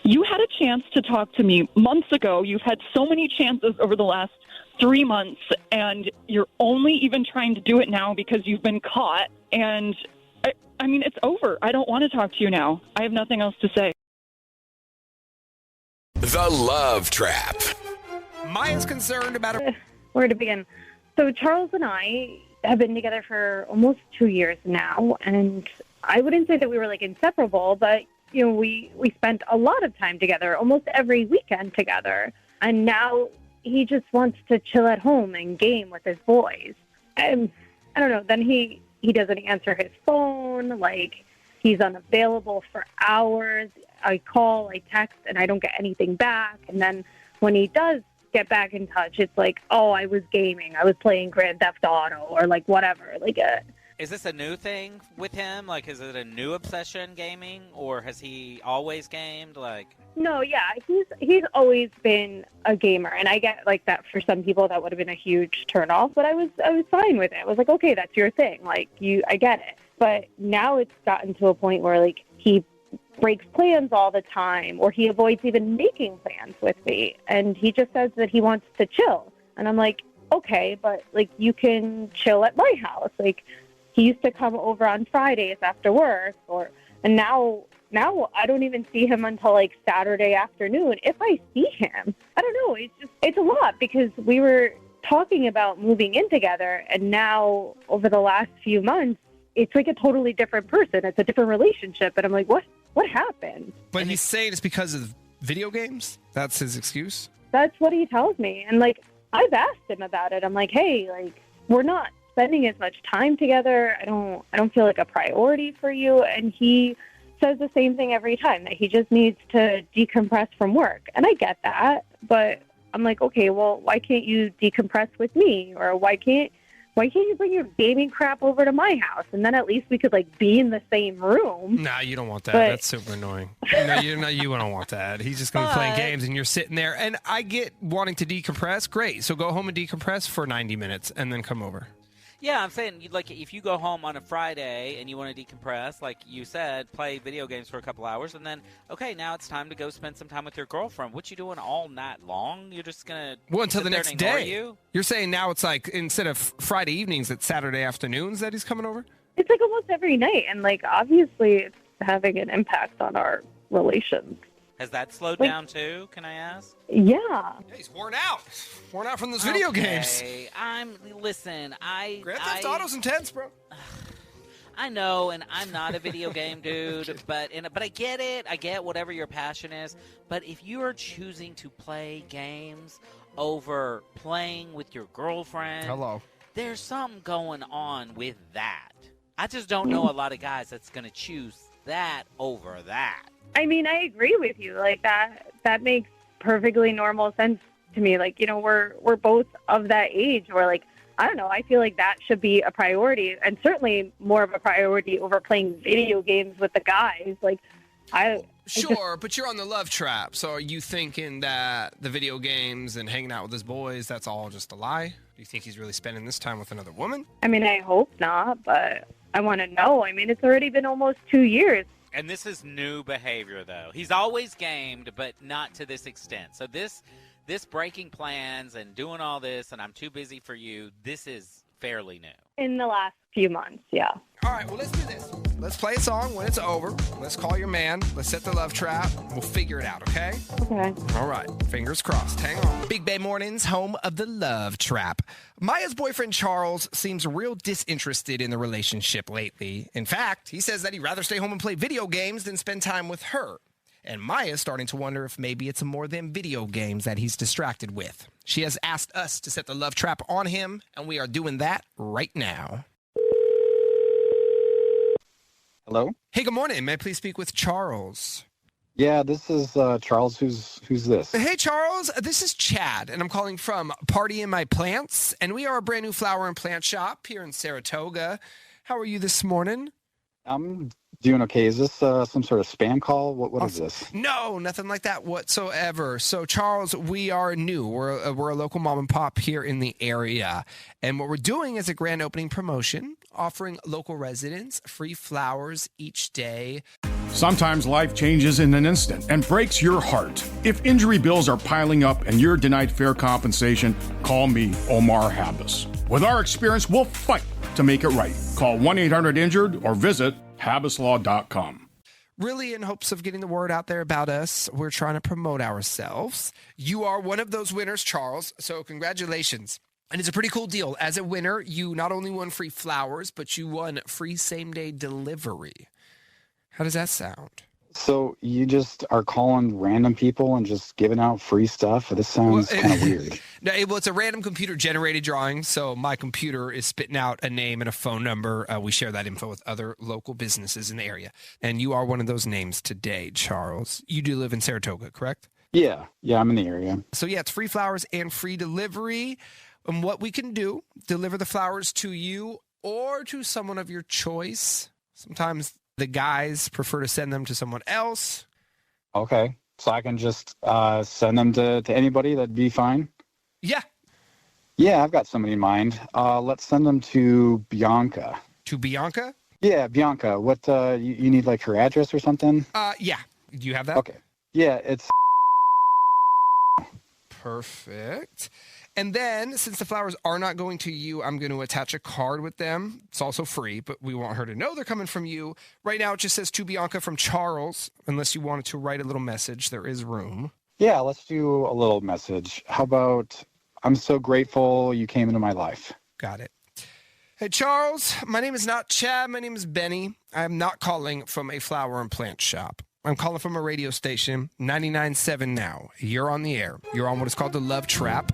S15: You had a chance to talk to me months ago. You've had so many chances over the last 3 months, and you're only even trying to do it now because you've been caught. And, I mean, it's over. I don't want to talk to you now. I have nothing else to say.
S9: The Love Trap.
S1: Maya's concerned about her.
S10: Where to begin? So Charles and I have been together for almost 2 years now, and I wouldn't say that we were like inseparable, but you know, we spent a lot of time together, almost every weekend together. And now he just wants to chill at home and game with his boys. And I don't know, then he doesn't answer his phone, like he's unavailable for hours. I call, I text, and I don't get anything back. And then when he does get back in touch, it's like, oh, I was gaming, I was playing Grand Theft Auto, or like whatever. Like,
S11: is this a new thing with him? Like, is it a new obsession, gaming, or has he always gamed? Like,
S10: no, yeah, he's always been a gamer, and I get like that for some people that would have been a huge turnoff, but I was fine with it. I was like, okay, that's your thing. Like, I get it. But now it's gotten to a point where like he breaks plans all the time, or he avoids even making plans with me, and he just says that he wants to chill. And I'm like, okay, but like you can chill at my house. Like, he used to come over on Fridays after work, and now I don't even see him until like Saturday afternoon. If I see him, I don't know. It's a lot, because we were talking about moving in together, and now over the last few months, it's like a totally different person. It's a different relationship, and I'm like, what happened?
S1: But he's saying it's because of video games? That's his excuse?
S10: That's what he tells me. And like, I've asked him about it. I'm like, hey, like, we're not spending as much time together. I don't feel like a priority for you. And he says the same thing every time, that he just needs to decompress from work. And I get that, but I'm like, okay, well, why can't you decompress with me? Or why can't you bring your gaming crap over to my house, and then at least we could like be in the same room?
S1: Nah, you don't want that. That's super annoying. You don't want that. He's just going to be playing games, and you're sitting there. And I get wanting to decompress. Great. So go home and decompress for 90 minutes, and then come over.
S11: yeah, I'm saying, like, if you go home on a Friday and you want to decompress, like you said, play video games for a couple hours, and then, okay, now it's time to go spend some time with your girlfriend. What you doing all night long? You're just going to
S1: until the next day.
S11: You?
S1: You're saying now it's like, instead of Friday evenings, it's Saturday afternoons that he's coming over?
S10: It's like almost every night, and like obviously it's having an impact on our relations.
S11: Has that slowed down too, can I ask?
S10: Yeah.
S1: He's worn out. Worn out from those video games.
S11: Listen,
S1: Grand Theft Auto's intense, bro.
S11: I know, and I'm not a video game dude, but I get it. I get whatever your passion is. But if you are choosing to play games over playing with your girlfriend, there's something going on with that. I just don't know a lot of guys that's going to choose that over that.
S10: I mean, I agree with you. Like that makes perfectly normal sense to me. Like, you know, we're both of that age where, like, I don't know, I feel like that should be a priority, and certainly more of a priority over playing video games with the guys. Like,
S1: but you're on the love trap. So are you thinking that the video games and hanging out with his boys, that's all just a lie? Do you think he's really spending this time with another woman?
S10: I mean, I hope not, but I want to know. I mean, it's already been almost 2 years.
S11: And this is new behavior, though. He's always gamed, but not to this extent. So this breaking plans and doing all this, and I'm too busy for you, this is fairly new.
S10: In the last few months, yeah.
S1: All right, well, let's do this. Let's play a song. When it's over, let's call your man. Let's set the love trap. We'll figure it out, okay?
S10: Okay.
S1: All right. Fingers crossed. Hang on. Big Bay Mornings, home of the love trap. Maya's boyfriend, Charles, seems real disinterested in the relationship lately. In fact, he says that he'd rather stay home and play video games than spend time with her. And Maya's starting to wonder if maybe it's more than video games that he's distracted with. She has asked us to set the love trap on him, and we are doing that right now.
S16: Hello?
S1: Hey, good morning. May I please speak with Charles?
S16: Yeah, this is Charles. Who's this?
S1: Hey, Charles. This is Chad, and I'm calling from Party in My Plants, and we are a brand new flower and plant shop here in Saratoga. How are you this morning?
S16: I'm doing okay. Is this some sort of spam call? What is this?
S1: No, nothing like that whatsoever. So, Charles, we are new. We're a local mom and pop here in the area. And what we're doing is a grand opening promotion, offering local residents free flowers each day.
S13: Sometimes life changes in an instant and breaks your heart. If injury bills are piling up and you're denied fair compensation, call me, Omar Habas. With our experience, we'll fight to make it right. Call 1-800-INJURED or visit habaslaw.com.
S1: Really in hopes of getting the word out there about us, we're trying to promote ourselves. You are one of those winners, Charles, so congratulations. And it's a pretty cool deal. As a winner, you not only won free flowers, but you won free same-day delivery. How does that sound?
S16: So you just are calling random people and just giving out free stuff? This sounds kind of weird.
S1: No, well, it's a random computer-generated drawing, so my computer is spitting out a name and a phone number. We share that info with other local businesses in the area. And you are one of those names today, Charles. You do live in Saratoga, correct?
S16: Yeah, I'm in the area.
S1: So, yeah, it's free flowers and free delivery. And what we can do, deliver the flowers to you or to someone of your choice. Sometimes the guys prefer to send them to someone else.
S16: Okay, so I can just send them to anybody, that'd be fine?
S1: Yeah.
S16: Yeah, I've got somebody in mind. Let's send them to Bianca.
S1: To Bianca?
S16: Yeah, Bianca. What, you need like her address or something?
S1: Yeah. Do you have that?
S16: Okay. Yeah, it's...
S1: Perfect. And then, since the flowers are not going to you, I'm going to attach a card with them. It's also free, but we want her to know they're coming from you. Right now, it just says to Bianca from Charles. Unless you wanted to write a little message, there is room.
S16: Yeah, let's do a little message. How about, I'm so grateful you came into my life.
S1: Got it. Hey, Charles, my name is not Chad. My name is Benny. I'm not calling from a flower and plant shop. I'm calling from a radio station, 99.7 now. You're on the air. You're on what is called the Love Trap.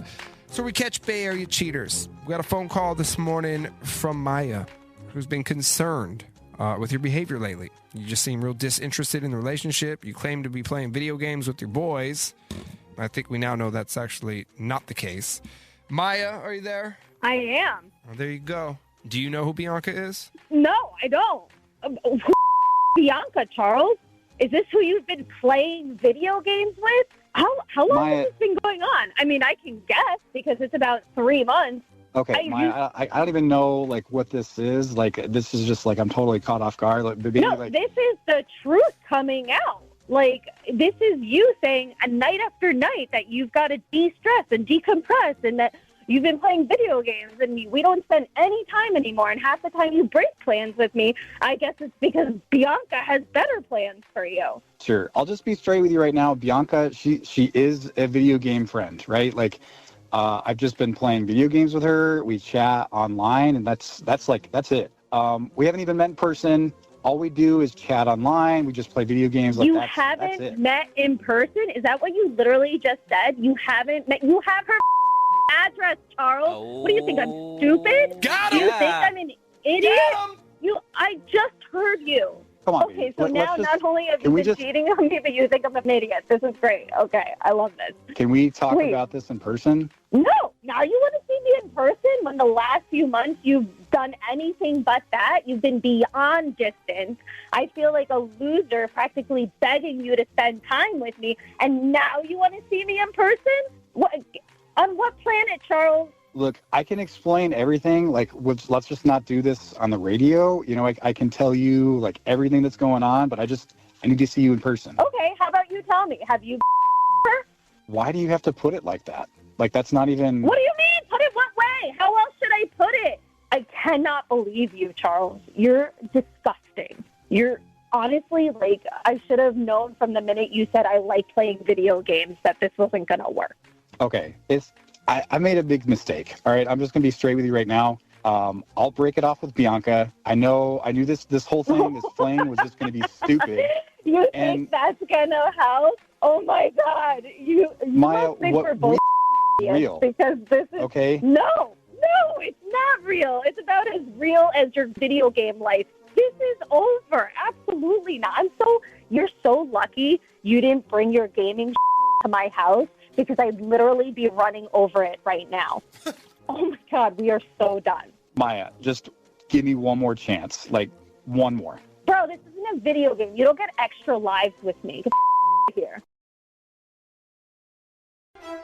S1: So we catch Bay Area cheaters. We got a phone call this morning from Maya, who's been concerned with your behavior lately. You just seem real disinterested in the relationship. You claim to be playing video games with your boys. I think we now know that's actually not the case. Maya, are you there?
S17: I am.
S1: Well, there you go. Do you know who Bianca is?
S17: No, I don't. Who Bianca, Charles? Is this who you've been playing video games with? How long has this been going on? I mean, I can guess because it's about 3 months.
S16: Okay, I don't even know like what this is. Like this is just like I'm totally caught off guard. Like, maybe,
S17: no, this is the truth coming out. Like this is you saying a night after night that you've got to de-stress and decompress, and that you've been playing video games, and we don't spend any time anymore. And half the time you break plans with me, I guess it's because Bianca has better plans for you.
S16: Sure, I'll just be straight with you right now. Bianca, she is a video game friend, right? Like. I've just been playing video games with her. We chat online, and that's it. We haven't even met in person. All we do is chat online. We just play video games. Like
S17: you
S16: that's
S17: haven't
S16: it.
S17: met in person? Is that what you literally just said? You haven't met? You have her address, Charles.
S11: Oh.
S17: What do you think? I'm stupid?
S1: Got
S17: Do
S1: him.
S17: you think I'm an idiot? I just heard you.
S16: Come on,
S17: okay,
S16: baby.
S17: so now not only have you been cheating on me, but you think I'm an idiot. This is great. Okay, I love this.
S16: Can we talk
S17: Please.
S16: about this in person?
S17: No. Now you want to see me in person when the last few months you've done anything but that? You've been beyond distance. I feel like a loser practically begging you to spend time with me, and now you want to see me in person? What? On what planet, Charles?
S16: Look, I can explain everything. Like, let's just not do this on the radio. You know, I can tell you like everything that's going on, but I need to see you in person.
S17: Okay, how about you tell me? Have you her?
S16: Why do you have to put it like that? Like, that's not even...
S17: What do you mean? Put it what way? How else should I put it? I cannot believe you, Charles. You're disgusting. You're honestly, like, I should have known from the minute you said I like playing video games that this wasn't going to work.
S16: Okay, I made a big mistake. All right, I'm just going to be straight with you right now. I'll break it off with Bianca. I knew this whole thing, this fling was just going to be stupid.
S17: You think that's going to help? Oh, my God. You
S16: Maya,
S17: must think we're both
S16: real?
S17: Because this is...
S16: Okay.
S17: No, it's not real. It's about as real as your video game life. This is over. Absolutely not. You're so lucky you didn't bring your gaming to my house, because I'd literally be running over it right now. Oh, my God. We are so done.
S16: Maya, just give me one more chance. Like, one more.
S17: Bro, this isn't a video game. You don't get extra lives with me. Get here.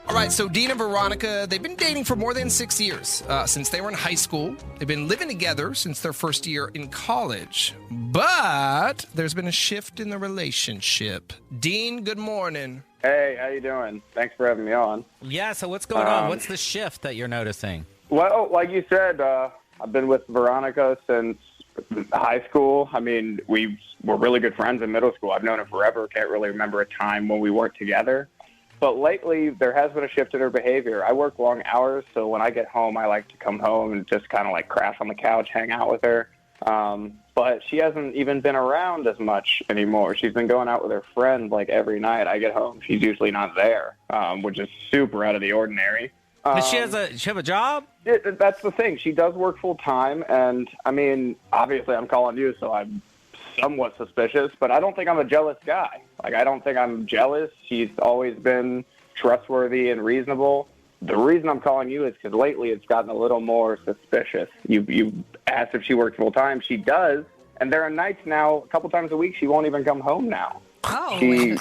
S1: All right, so Dean and Veronica, they've been dating for more than 6 years, since they were in high school. They've been living together since their first year in college. But there's been a shift in the relationship. Dean, good morning.
S18: Hey, how you doing? Thanks for having me on.
S3: Yeah, so what's going on? What's the shift that you're noticing?
S18: Well, like you said, I've been with Veronica since high school. I mean, we were really good friends in middle school. I've known her forever. Can't really remember a time when we weren't together. But lately, there has been a shift in her behavior. I work long hours, so when I get home, I like to come home and just kind of like crash on the couch, hang out with her. But she hasn't even been around as much anymore. She's been going out with her friends like every night. I get home, she's usually not there, which is super out of the ordinary.
S3: Does she have a job?
S18: That's the thing. She does work full time, and I mean, obviously, I'm calling you, so I'm somewhat suspicious. But I don't think I'm a jealous guy. Like, I don't think I'm jealous. She's always been trustworthy and reasonable. The reason I'm calling you is because lately it's gotten a little more suspicious. You asked if she works full time. She does, and there are nights now, a couple times a week, she won't even come home now.
S4: Oh,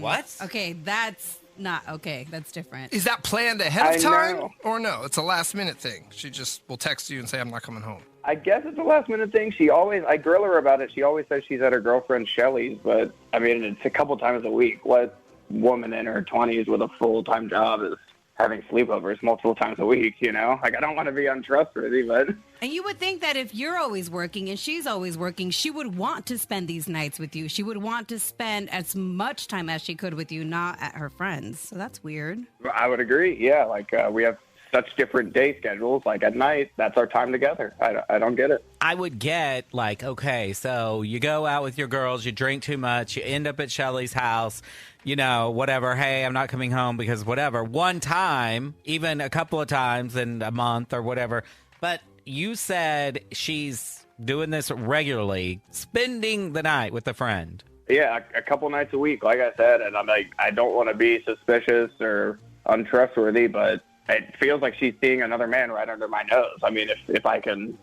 S3: what?
S4: Okay, that's not okay. That's different.
S1: Is that planned ahead of
S18: I
S1: time?
S18: know.
S1: Or no, it's a last minute thing? She just will text you and say, I'm not coming home.
S18: I guess it's a last minute thing. I grill her about it. She always says she's at her girlfriend Shelly's, but I mean, it's a couple times a week. What woman in her 20s with a full-time job is having sleepovers multiple times a week, you know? Like, I don't want to be untrustworthy, but...
S4: And you would think that if you're always working and she's always working, she would want to spend these nights with you. She would want to spend as much time as she could with you, not at her friends. So that's weird.
S18: I would agree, yeah. Like, we have such different day schedules. Like, at night, that's our time together. I don't get it.
S3: I would get, like, okay, so you go out with your girls, you drink too much, you end up at Shelly's house, you know, whatever. Hey, I'm not coming home because whatever. One time, even a couple of times in a month or whatever. But you said she's doing this regularly, spending the night with a friend.
S18: Yeah, a couple nights a week, like I said. And I'm like, I don't want to be suspicious or untrustworthy, but it feels like she's seeing another man right under my nose. I mean, if I can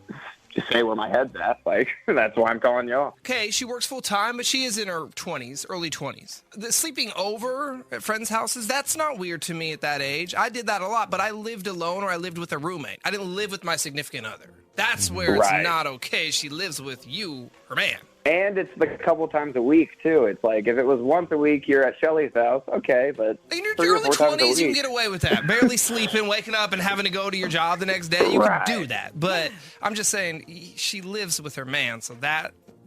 S18: just say where my head's at, like, that's why I'm calling y'all.
S1: Okay, she works full time, but she is in her 20s, early 20s. The sleeping over at friends' houses, that's not weird to me at that age. I did that a lot, but I lived alone or I lived with a roommate. I didn't live with my significant other. That's where it's
S18: Right.
S1: not okay. She lives with you, her man.
S18: And it's the couple times a week, too. It's like, if it was once a week, you're at Shelly's house, okay, but
S1: In your
S18: 3 or
S1: early
S18: 4 times a
S1: 20s, you can
S18: week.
S1: get away with that. Barely sleeping, waking up, and having to go to your job the next day. You
S18: Right.
S1: can do that. But I'm just saying, she lives with her man, so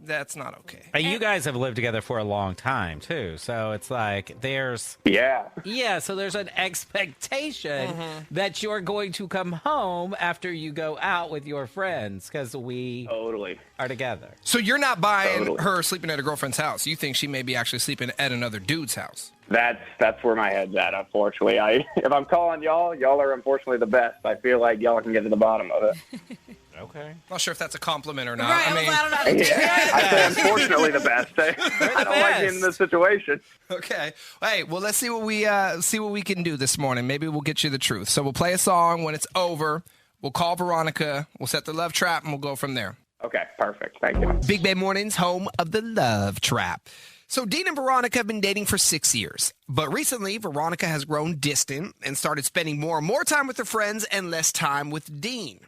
S1: that's not okay.
S3: And you guys have lived together for a long time, too. So it's like there's...
S18: Yeah.
S3: Yeah, so there's an expectation that you're going to come home after you go out with your friends because we
S18: totally
S3: are together.
S1: So you're not buying
S18: Totally.
S1: her sleeping at a girlfriend's house. You think she may be actually sleeping at another dude's house.
S18: That's where my head's at, unfortunately. If I'm calling y'all are unfortunately the best. I feel like y'all can get to the bottom of it.
S3: Okay.
S1: Not sure if that's a compliment or not.
S4: Right,
S1: I mean,
S4: I don't know.
S18: Yeah, I say unfortunately the best. I don't like being in this situation.
S1: okay. Hey, well, let's see what we can do this morning. Maybe we'll get you the truth. So we'll play a song. When it's over, we'll call Veronica. We'll set the love trap, and we'll go from there.
S18: Okay, perfect. Thank you.
S1: Big Bay Mornings, home of the love trap. So Dean and Veronica have been dating for 6 years. But recently, Veronica has grown distant and started spending more and more time with her friends and less time with Dean.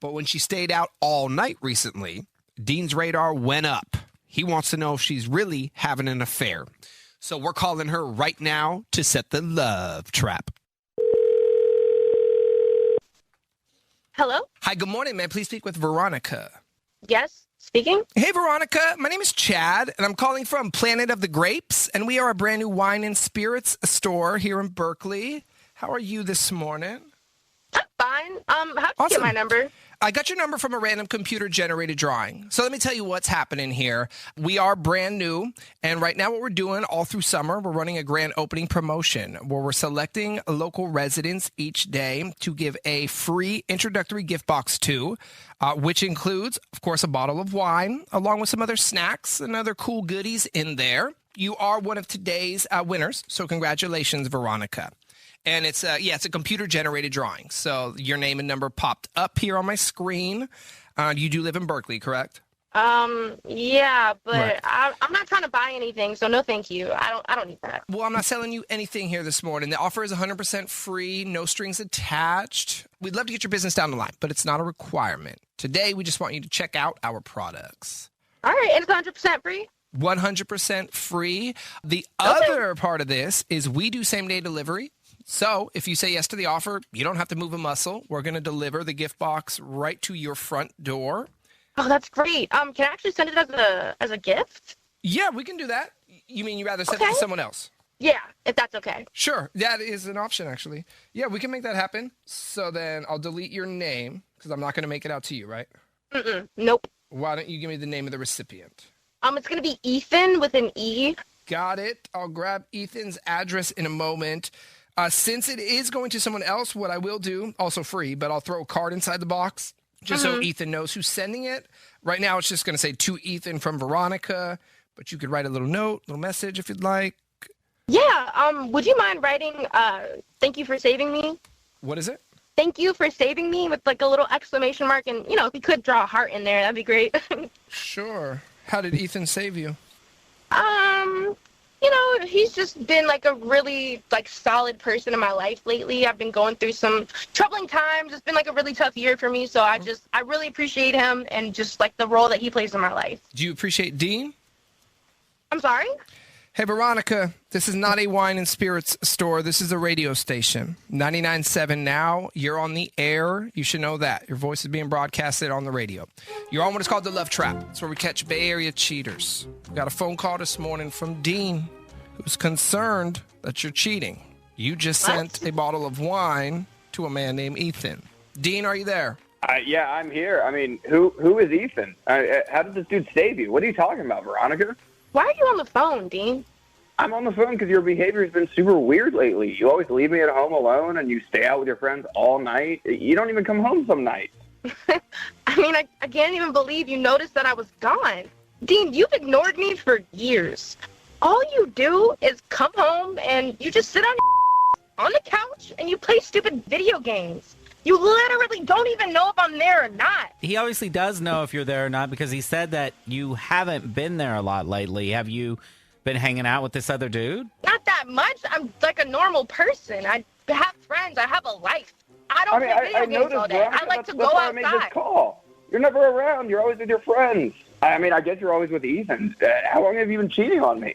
S1: But when she stayed out all night recently, Dean's radar went up. He wants to know if she's really having an affair. So we're calling her right now to set the love trap.
S7: Hello?
S1: Hi, good morning. May I please speak with Veronica?
S7: Yes, speaking.
S1: Hey, Veronica. My name is Chad, and I'm calling from Planet of the Grapes, and we are a brand new wine and spirits store here in Berkeley. How are you this morning?
S7: Fine. How'd you get my number?
S1: I got your number from a random computer-generated drawing. So let me tell you what's happening here. We are brand new, and right now what we're doing all through summer, we're running a grand opening promotion where we're selecting local residents each day to give a free introductory gift box to, which includes, of course, a bottle of wine, along with some other snacks and other cool goodies in there. You are one of today's winners, so congratulations, Veronica. And it's a computer-generated drawing. So your name and number popped up here on my screen. You do live in Berkeley, correct?
S7: Yeah, but
S1: Right.
S7: I'm not trying to buy anything, so no thank you. I don't need that.
S1: Well, I'm not selling you anything here this morning. The offer is 100% free, no strings attached. We'd love to get your business down the line, but it's not a requirement. Today, we just want you to check out our products.
S7: All right, and it's 100% free?
S1: 100% free. The other part of this is we do same-day delivery. So if you say yes to the offer, you don't have to move a muscle. We're going to deliver the gift box right to your front door.
S7: Oh, that's great. Can I actually send it as a gift?
S1: Yeah, we can do that. You mean you'd rather send it to someone else?
S7: Yeah, if that's okay.
S1: Sure. That is an option, actually. Yeah, we can make that happen. So then I'll delete your name because I'm not going to make it out to you, right?
S7: Nope.
S1: Why don't you give me the name of the recipient?
S7: It's gonna be Ethan with an E.
S1: Got it. I'll grab Ethan's address in a moment. Since it is going to someone else, what I will do, also free, but I'll throw a card inside the box just so Ethan knows who's sending it. Right now, it's just going to say to Ethan from Veronica, but you could write a little note, little message if you'd like.
S7: Yeah. Would you mind writing "Thank you for saving me"?
S1: What is it?
S7: Thank you for saving me with like a little exclamation mark, and if you could draw a heart in there, that'd be great.
S1: Sure. How did Ethan save you?
S7: He's just been like a really like solid person in my life lately. I've been going through some troubling times. It's been like a really tough year for me, so I really appreciate him and just like the role that he plays in my life.
S1: Do you appreciate Dean?
S7: I'm sorry?
S1: Hey, Veronica, this is not a wine and spirits store. This is a radio station. 99.7 now. You're on the air. You should know that. Your voice is being broadcasted on the radio. You're on what is called the Love Trap. It's where we catch Bay Area cheaters. We got a phone call this morning from Dean, who's concerned that you're cheating. You just sent a bottle of wine to a man named Ethan. Dean, are you there?
S18: Yeah, I'm here. I mean, who is Ethan? How did this dude save you? What are you talking about, Veronica?
S7: Why are you on the phone, Dean?
S18: I'm on the phone because your behavior has been super weird lately. You always leave me at home alone, and you stay out with your friends all night. You don't even come home some nights.
S7: I mean, I can't even believe you noticed that I was gone. Dean, you've ignored me for years. All you do is come home and you just sit on the couch and you play stupid video games. You literally don't even know if I'm there or not.
S3: He obviously does know if you're there or not because he said that you haven't been there a lot lately. Have you been hanging out with this other dude?
S7: Not that much. I'm like a normal person. I have friends. I have a life. I don't play video games all day.
S18: Veronica,
S7: I like to go
S18: that's why
S7: outside.
S18: I made this call. You're never around. You're always with your friends. I mean, I guess you're always with Ethan. How long have you been cheating on me?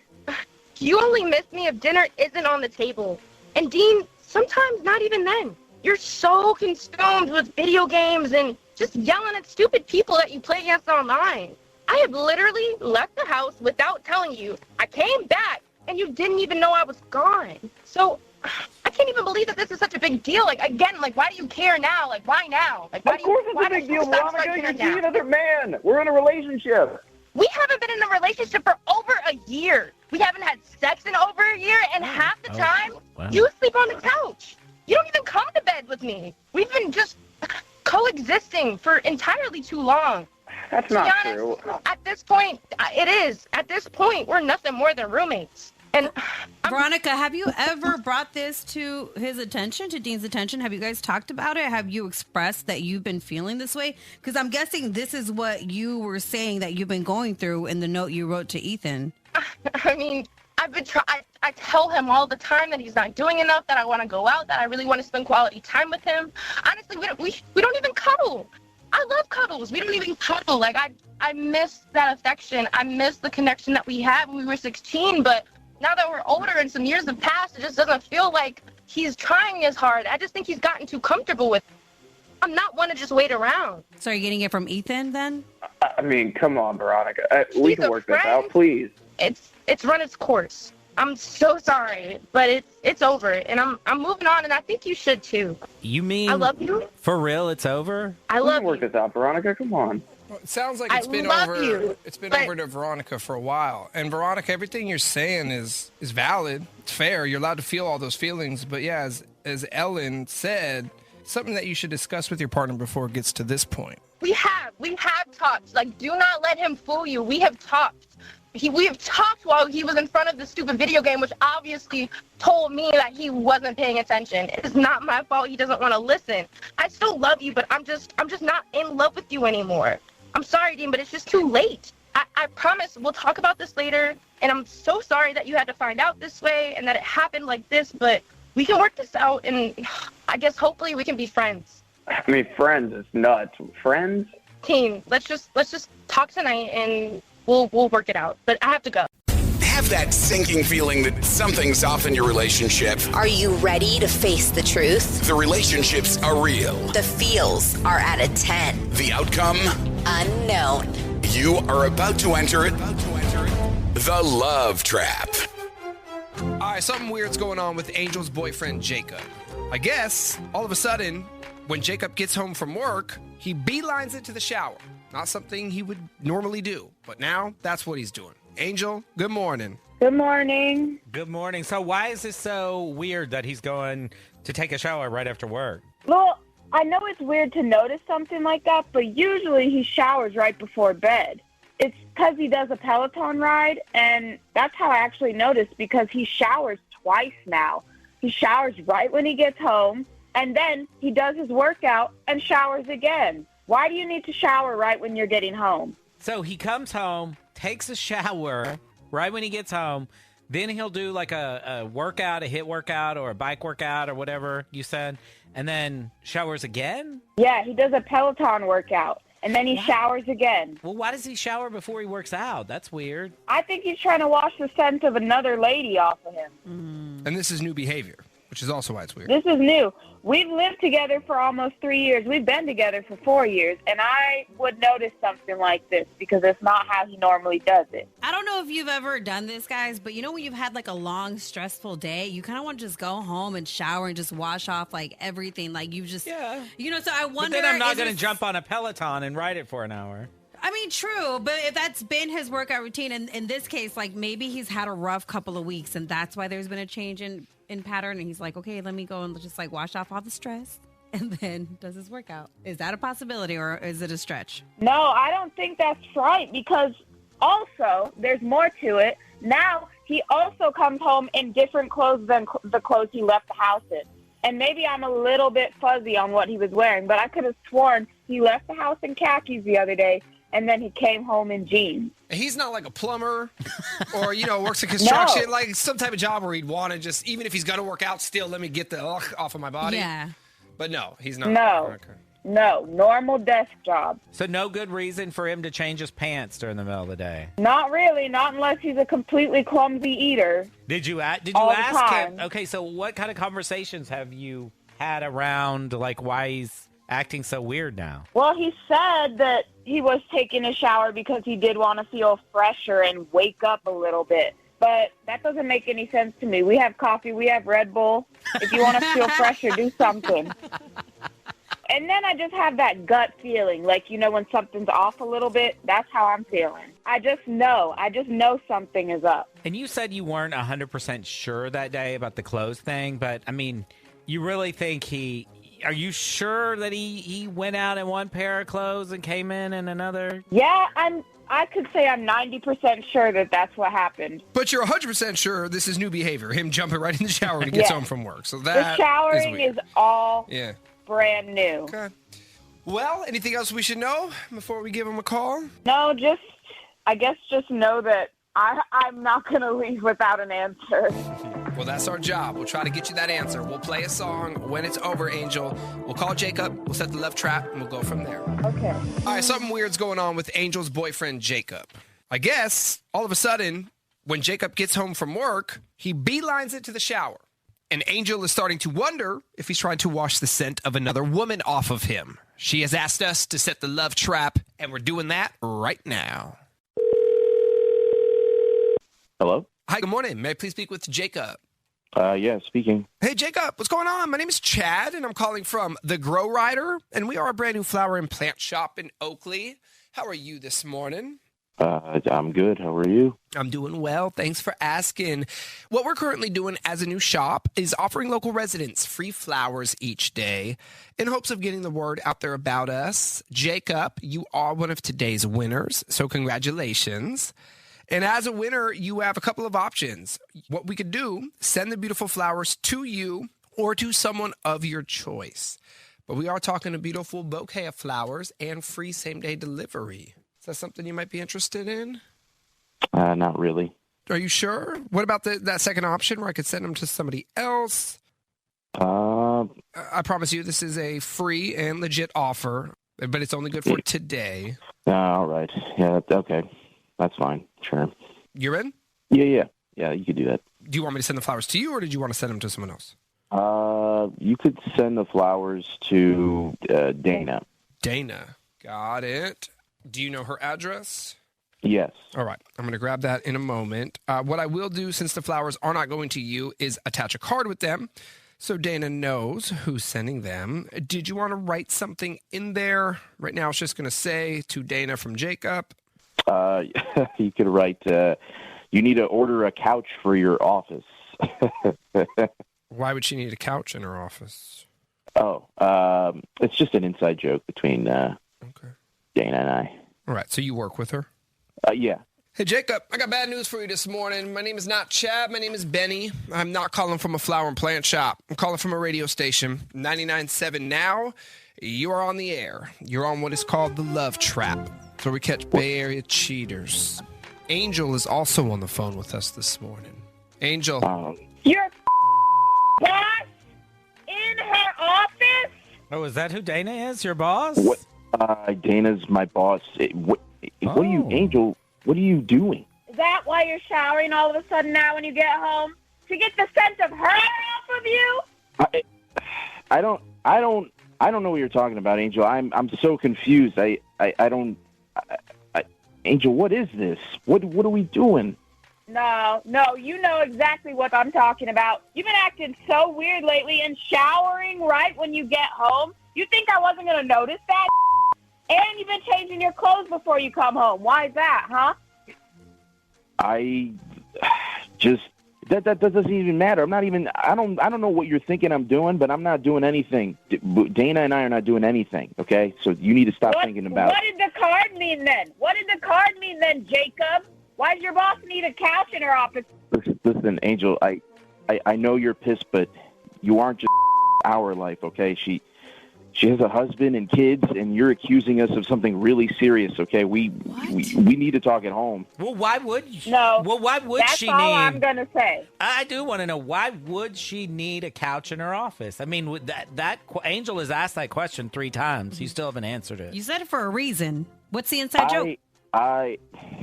S7: You only miss me if dinner isn't on the table. And Dean, sometimes not even then. You're so consumed with video games and just yelling at stupid people that you play against online. I have literally left the house without telling you. I came back, and you didn't even know I was gone. So I can't even believe that this is such a big deal. Like, again, like, why do you care now? Like, why now? Like,
S18: Of course it's a big deal, Veronica. You're seeing another man. We're in a relationship.
S7: We haven't been in a relationship for over a year. We haven't had sex in over a year, and half the time, you sleep on the couch. You don't even come to bed with me. We've been just coexisting for entirely too long.
S18: That's not true.
S7: At this point, it is. At this point, we're nothing more than roommates. And
S4: Veronica, have you ever brought this to his attention, to Dean's attention? Have you guys talked about it? Have you expressed that you've been feeling this way? Because I'm guessing this is what you were saying that you've been going through in the note you wrote to Ethan.
S7: I mean, I tell him all the time that he's not doing enough, that I want to go out, that I really want to spend quality time with him. Honestly, we don't even cuddle. I love cuddles. We don't even cuddle. Like, I miss that affection. I miss the connection that we had when we were 16, but now that we're older and some years have passed, it just doesn't feel like he's trying as hard. I just think he's gotten too comfortable with it. I'm not one to just wait around.
S4: So are you getting it from Ethan then?
S18: I mean, come on, Veronica. We can work this out, please.
S7: It's run its course. I'm so sorry, but it's over, and I'm moving on, and I think you should too.
S3: You mean
S7: I love you?
S3: For real, it's over?
S7: I love
S18: you. Work this out, Veronica. Come on.
S1: Well, it sounds like it's been over. It's been over to Veronica for a while. And Veronica, everything you're saying is valid. It's fair. You're allowed to feel all those feelings. But yeah, as Ellen said, something that you should discuss with your partner before it gets to this point.
S7: We have talked. Like, do not let him fool you. We have talked. We have talked while he was in front of the stupid video game, which obviously told me that he wasn't paying attention. It's not my fault he doesn't want to listen. I still love you, but I'm just not in love with you anymore. I'm sorry, Dean, but it's just too late. I promise we'll talk about this later. And I'm so sorry that you had to find out this way and that it happened like this, but we can work this out. And I guess hopefully we can be friends.
S18: I mean, friends is nuts. Friends?
S7: Team, let's just talk tonight and we'll work it out. But I have to go.
S9: Have that sinking feeling that something's off in your relationship.
S8: Are you ready to face the truth?
S9: The relationships are real.
S8: The feels are at a 10.
S9: The outcome?
S8: Unknown.
S9: You are about to enter it. The Love Trap.
S1: All right, something weird's going on with Angel's boyfriend, Jacob. I guess, all of a sudden, when Jacob gets home from work, he beelines it to the shower. Not something he would normally do, but now that's what he's doing. Angel, good morning.
S10: Good morning.
S3: Good morning. So why is this so weird that he's going to take a shower right after work?
S10: Well, I know it's weird to notice something like that, but usually he showers right before bed. It's because he does a Peloton ride, and that's how I actually noticed, because he showers twice now. He showers right when he gets home, and then he does his workout and showers again. Why do you need to shower right when you're getting home?
S3: So he comes home, takes a shower right when he gets home, then he'll do like a workout, a HIIT workout or a bike workout or whatever you said, and then showers again?
S10: Yeah, he does a Peloton workout, and then he showers again.
S3: Well, why does he shower before he works out? That's weird.
S10: I think he's trying to wash the scent of another lady off of him.
S1: And this is new behavior, which is also why it's weird.
S10: This is new. We've lived together for almost 3 years. We've been together for 4 years, and I would notice something like this because it's not how he normally does it.
S4: I don't know if you've ever done this, guys, but you know when you've had like a long, stressful day, you kind of want to just go home and shower and just wash off like everything. Like you just, you know, so I wonder.
S3: But then I'm not going to jump on a Peloton and ride it for an hour.
S4: I mean, true, but if that's been his workout routine, and in this case, like maybe he's had a rough couple of weeks and that's why there's been a change in pattern, and he's like, okay, let me go and just like wash off all the stress and then does his workout. Is that a possibility or is it a stretch?
S10: No, I don't think that's right, because also there's more to it. Now he also comes home in different clothes than the clothes he left the house in. And maybe I'm a little bit fuzzy on what he was wearing, but I could have sworn he left the house in khakis the other day and then he came home in jeans.
S1: He's not like a plumber or, you know, works in construction,
S10: No.
S1: like some type of job where he'd want to just, even if he's going to work out, still let me get the off of my body.
S4: Yeah.
S1: But no, he's not.
S10: No.
S1: Okay.
S10: No, normal desk job.
S3: So no good reason for him to change his pants during the middle of the day.
S10: Not really, not unless he's a completely clumsy eater.
S3: Did you
S10: All the
S3: ask him?
S10: time.
S3: Okay, so what kind of conversations have you had around like why he's acting so weird now?
S10: Well, he said that he was taking a shower because he did want to feel fresher and wake up a little bit. But that doesn't make any sense to me. We have coffee, we have Red Bull. If you want to feel fresher, do something. And then I just have that gut feeling, like, you know, when something's off a little bit, that's how I'm feeling. I just know something is up.
S3: And you said you weren't 100% sure that day about the clothes thing, but I mean, you really think are you sure that he went out in one pair of clothes and came in another?
S10: Yeah, I could say I'm 90% sure that that's what happened.
S1: But you're 100% sure this is new behavior, him jumping right in the shower when he gets
S10: Yeah.
S1: home from work. So
S10: The
S1: that
S10: showering
S1: weird.
S10: is all
S1: Yeah.
S10: brand new.
S1: Okay. Well, anything else we should know before we give him a call?
S10: No, I guess just know that I'm not going to leave without an answer.
S1: Well, that's our job. We'll try to get you that answer. We'll play a song. When it's over, Angel, we'll call Jacob. We'll set the love trap, and we'll go from there.
S10: Okay.
S1: All right, something weird's going on with Angel's boyfriend, Jacob. I guess, all of a sudden, when Jacob gets home from work, he beelines it to the shower. And Angel is starting to wonder if he's trying to wash the scent of another woman off of him. She has asked us to set the love trap, and we're doing that right now.
S19: Hello?
S1: Hi, good morning. May I please speak with Jacob?
S19: Yeah, speaking.
S1: Hey, Jacob, what's going on? My name is Chad, and I'm calling from The Grow Rider, and we are a brand new flower and plant shop in Oakley. How are you this morning?
S19: I'm good. How are you?
S1: I'm doing well. Thanks for asking. What we're currently doing as a new shop is offering local residents free flowers each day in hopes of getting the word out there about us. Jacob, you are one of today's winners, so congratulations. And as a winner, you have a couple of options. What we could do, send the beautiful flowers to you or to someone of your choice. But we are talking a beautiful bouquet of flowers and free same-day delivery. Is that something you might be interested in?
S19: Not really.
S1: Are you sure? What about that second option where I could send them to somebody else? I promise you this is a free and legit offer, but it's only good for today.
S19: All right. Yeah, okay. That's fine. Sure.
S1: You're in?
S19: Yeah, you could do that.
S1: Do you want me to send the flowers to you, or did you want to send them to someone else?
S19: You could send the flowers to Dana.
S1: Dana. Got it. Do you know her address?
S19: Yes.
S1: All right. I'm going to grab that in a moment. What I will do, since the flowers are not going to you, is attach a card with them so Dana knows who's sending them. Did you want to write something in there? Right now, it's just going to say, to Dana from Jacob.
S19: You could write, you need to order a couch for your office.
S1: Why would she need a couch in her office?
S19: It's just an inside joke between Dana and I.
S1: All right. So you work with her?
S19: Yeah.
S1: Hey, Jacob, I got bad news for you this morning. My name is not Chad. My name is Benny. I'm not calling from a flower and plant shop. I'm calling from a radio station, 99.7 Now. You are on the air. You're on what is called the Love Trap, where we catch Bay Area cheaters. Angel is also on the phone with us this morning. Angel.
S17: Your boss in her office?
S3: Oh, is that who Dana is, your boss?
S19: What? Dana's my boss. What are you, Angel? What are you doing?
S17: Is that why you're showering all of a sudden now when you get home? To get the scent of her off of you?
S19: I don't know what you're talking about, Angel. I'm so confused. I don't. Angel, what is this? What are we doing?
S17: No, you know exactly what I'm talking about. You've been acting so weird lately and showering right when you get home. You think I wasn't going to notice that? And you've been changing your clothes before you come home. Why is that, huh?
S19: I just that doesn't even matter. I'm not even. I don't know what you're thinking I'm doing, but I'm not doing anything. Dana and I are not doing anything. Okay, so you need to stop thinking about.
S17: What did the card mean then? What did the card mean then, Jacob? Why does your boss need a couch in her office?
S19: Listen, Angel. I know you're pissed, but you aren't just our life. Okay, she has a husband and kids, and you're accusing us of something really serious, okay? We need to talk at home.
S3: Well, why would you?
S17: No.
S3: Well, why would
S17: that's
S3: she
S17: all
S3: need?
S17: I'm going to say.
S3: I do want to know, why would she need a couch in her office? I mean, that Angel has asked that question 3 times. You still haven't answered it.
S4: You said it for a reason. What's the inside joke?